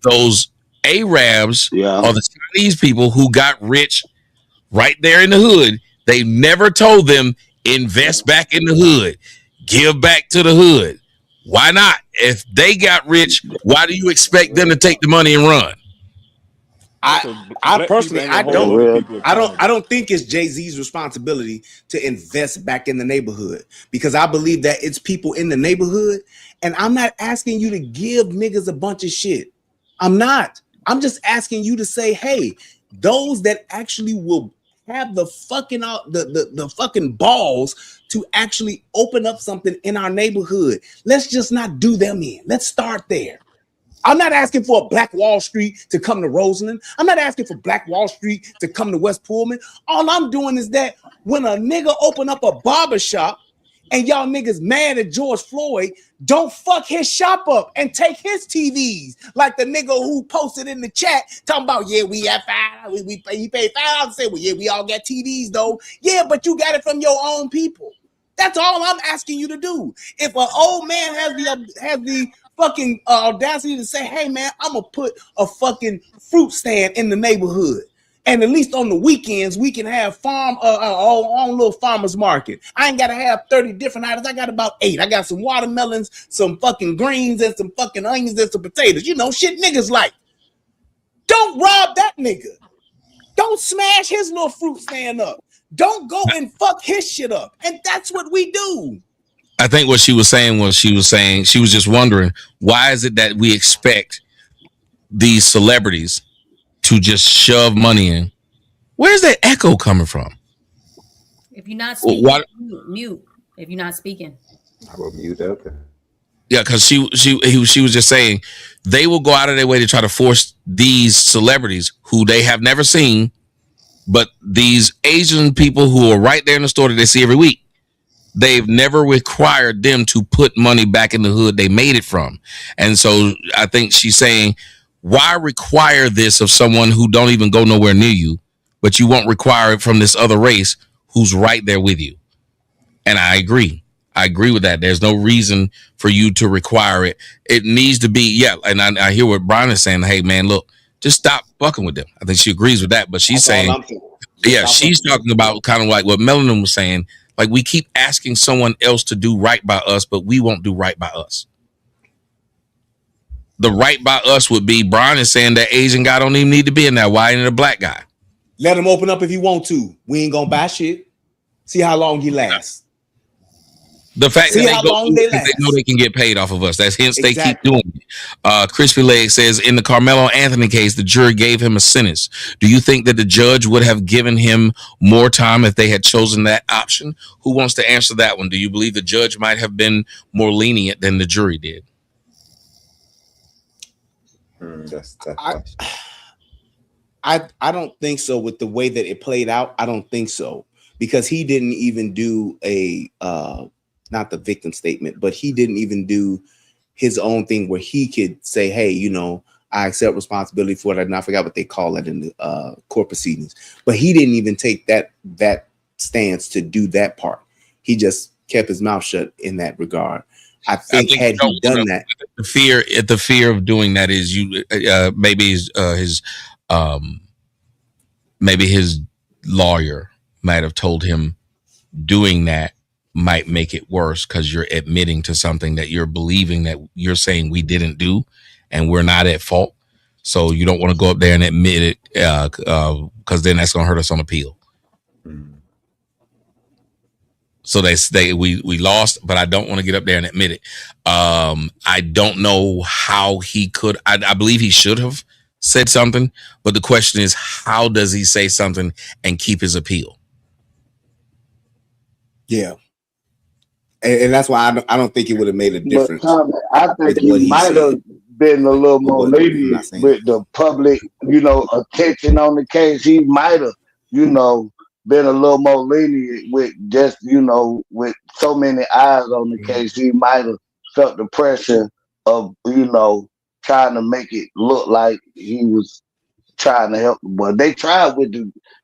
those Arabs or the Chinese people who got rich right there in the hood. They never told them invest back in the hood, give back to the hood. Why not? If they got rich, why do you expect them to take the money and run? I personally, I don't think it's Jay-Z's responsibility to invest back in the neighborhood, because I believe that it's people in the neighborhood, and I'm not asking you to give niggas a bunch of shit. I'm not. I'm just asking you to say, hey, those that actually will have the fucking the fucking balls to actually open up something in our neighborhood, let's just not do them in. Let's start there. I'm not asking for a Black Wall Street to come to Roseland. I'm not asking for Black Wall Street to come to West Pullman. All I'm doing is that when a nigga open up a barbershop and y'all niggas mad at George Floyd, don't fuck his shop up and take his TVs like the nigga who posted in the chat talking about, yeah, we have $5. He paid $5 and say, well, yeah, we all got TVs though. Yeah, but you got it from your own people. That's all I'm asking you to do. If an old man has the fucking audacity to say, hey man, I'm gonna put a fucking fruit stand in the neighborhood, and at least on the weekends we can have our own little farmer's market. I ain't gotta have 30 different items. I got about 8. I got some watermelons, some fucking greens, and some fucking onions and some potatoes. You know, shit niggas like. Don't rob that nigga. Don't smash his little fruit stand up. Don't go and fuck his shit up. And that's what we do. I think what she was saying was she was just wondering, why is it that we expect these celebrities to just shove money in. Where's that echo coming from? If you're not speaking, What? mute. If you're not speaking, I will mute up. Yeah, because she was just saying they will go out of their way to try to force these celebrities who they have never seen, but these Asian people who are right there in the store that they see every week, they've never required them to put money back in the hood they made it from. And so I think she's saying, why require this of someone who don't even go nowhere near you, but you won't require it from this other race who's right there with you? And I agree with that. There's no reason for you to require it. It needs to be, yeah. And I hear what Brian is saying. Hey, man, look, just stop fucking with them. I think she agrees with that. But she's saying, yeah, she's talking about kind of like what Melanin was saying. Like, we keep asking someone else to do right by us, but we won't do right by us. The right by us would be, Brian is saying that Asian guy don't even need to be in there. Why ain't it a black guy? Let him open up if he want to. We ain't gonna buy shit. See how long he lasts. The fact that they know they can get paid off of us. That's hence they keep doing it. Crispy Leg says, in the Carmelo Anthony case, the jury gave him a sentence. Do you think that the judge would have given him more time if they had chosen that option? Who wants to answer that one? Do you believe the judge might have been more lenient than the jury did? I don't think so. With the way that it played out, I don't think so, because he didn't even do a not the victim statement, but he didn't even do his own thing where he could say, hey, you know, I accept responsibility for it. And I forgot what they call it in the court proceedings, but he didn't even take that stance to do that part. He just kept his mouth shut in that regard. I think had he done that, the fear of doing that is maybe his lawyer might have told him doing that might make it worse because you're admitting to something that you're believing that you're saying we didn't do and we're not at fault. So you don't want to go up there and admit it because then that's going to hurt us on appeal. So we lost, but I don't want to get up there and admit it. I don't know how he could. I believe he should have said something, but the question is, how does he say something and keep his appeal? Yeah. And that's why I don't think it would have made a difference. But Tommy, I think he might have been a little more lenient with the public, you know, attention on the case. He might have, you know, been a little more lenient with just, you know, with so many eyes on the case. He might have felt the pressure of, you know, trying to make it look like he was trying to help. But they tried with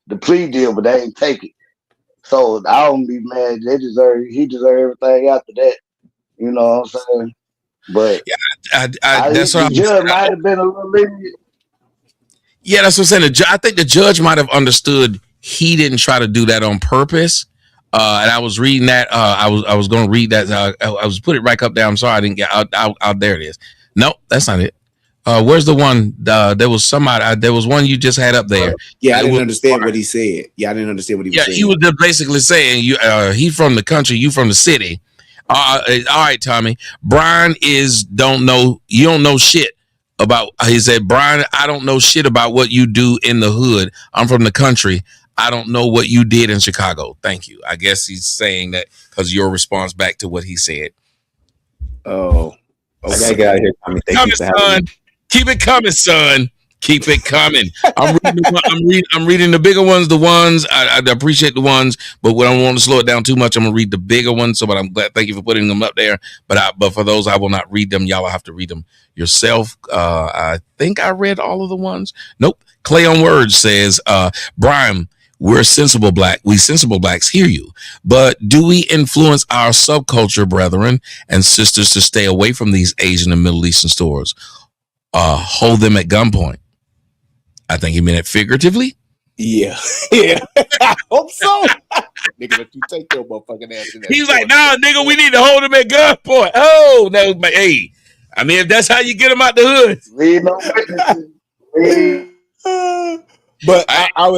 the plea deal, but they ain't take it. So I don't be mad. He deserved everything after that. You know what I'm saying? But yeah, that's what the judge might have been a little lenient. Yeah, that's what I'm saying. I think the judge might have understood he didn't try to do that on purpose. And I was reading that. I was going to read that. I was put it right up there. I'm sorry I didn't get out. There it is. Nope, that's not it. Where's the one? There was somebody. There was one you just had up there. Yeah, I didn't understand what he said. Yeah, I didn't understand what he was saying. Yeah, he was just basically saying, he from the country, you from the city. All right, Tommy. Brian you don't know shit about. He said, Brian, I don't know shit about what you do in the hood. I'm from the country. I don't know what you did in Chicago. Thank you. I guess he's saying that because your response back to what he said. Oh, I gotta get out of here, Tommy. Thank you for having me. Keep it coming, son. Keep it coming. I'm reading the bigger ones, the ones I appreciate the ones, but when I don't want to slow it down too much, I'm gonna read the bigger ones. So, but I'm glad. Thank you for putting them up there. But for those, I will not read them. Y'all will have to read them yourself. I think I read all of the ones. Nope. Clay on Words says, Brian, we're sensible black. We sensible blacks hear you, but do we influence our subculture brethren and sisters to stay away from these Asian and Middle Eastern stores? Hold them at gunpoint. I think he meant it figuratively. Yeah. I hope so. Nigga, let you take your motherfucking ass in that. He's like, nah, nigga, we need to hold him at gunpoint. Oh, no, but hey, I mean, if that's how you get him out the hood. But I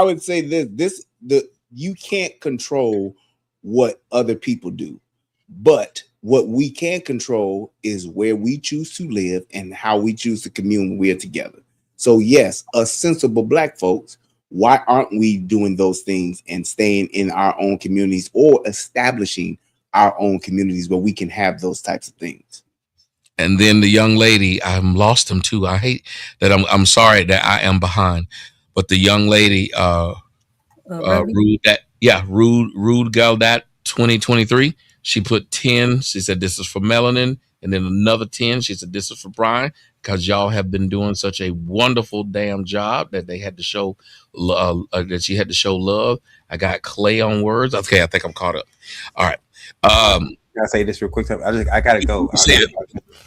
would say this you can't control what other people do, but What we can control is where we choose to live and how we choose to commune when we're together. So yes, us sensible Black folks, why aren't we doing those things and staying in our own communities or establishing our own communities where we can have those types of things? And then the young lady, I'm lost him too. I hate that. I'm sorry that I am behind, but the young lady, Rude Gal that 2023. She put 10. She said this is for Melanin, and then another 10. She said this is for Brian because y'all have been doing such a wonderful damn job that they had to show that she had to show love. I got Clay on words. Okay, I think I'm caught up. All right. Can I say this real quick? I gotta go.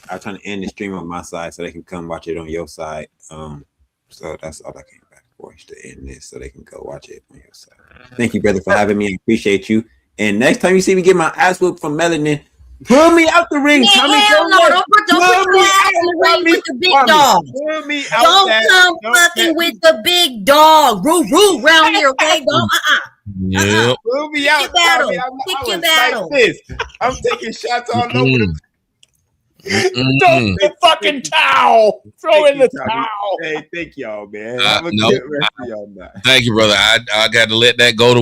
I'm trying to end the stream on my side so they can come watch it on your side. So that's all I came back for, is to end this so they can go watch it on your side. Thank you, brother, for having me. I appreciate you. And next time you see me get my ass whooped from Melanin, pull me out the ring. Hell no, don't put your ass in the ring with the big dog. Pull me out. Don't come fucking with the big dog. Roo round here, okay? Don't Yep. Pull me out. Pick your battle. I'm taking shots all over the. Throw the fucking towel. Throw in the towel. Hey, thank y'all, man. Thank you, brother. I got to let that go to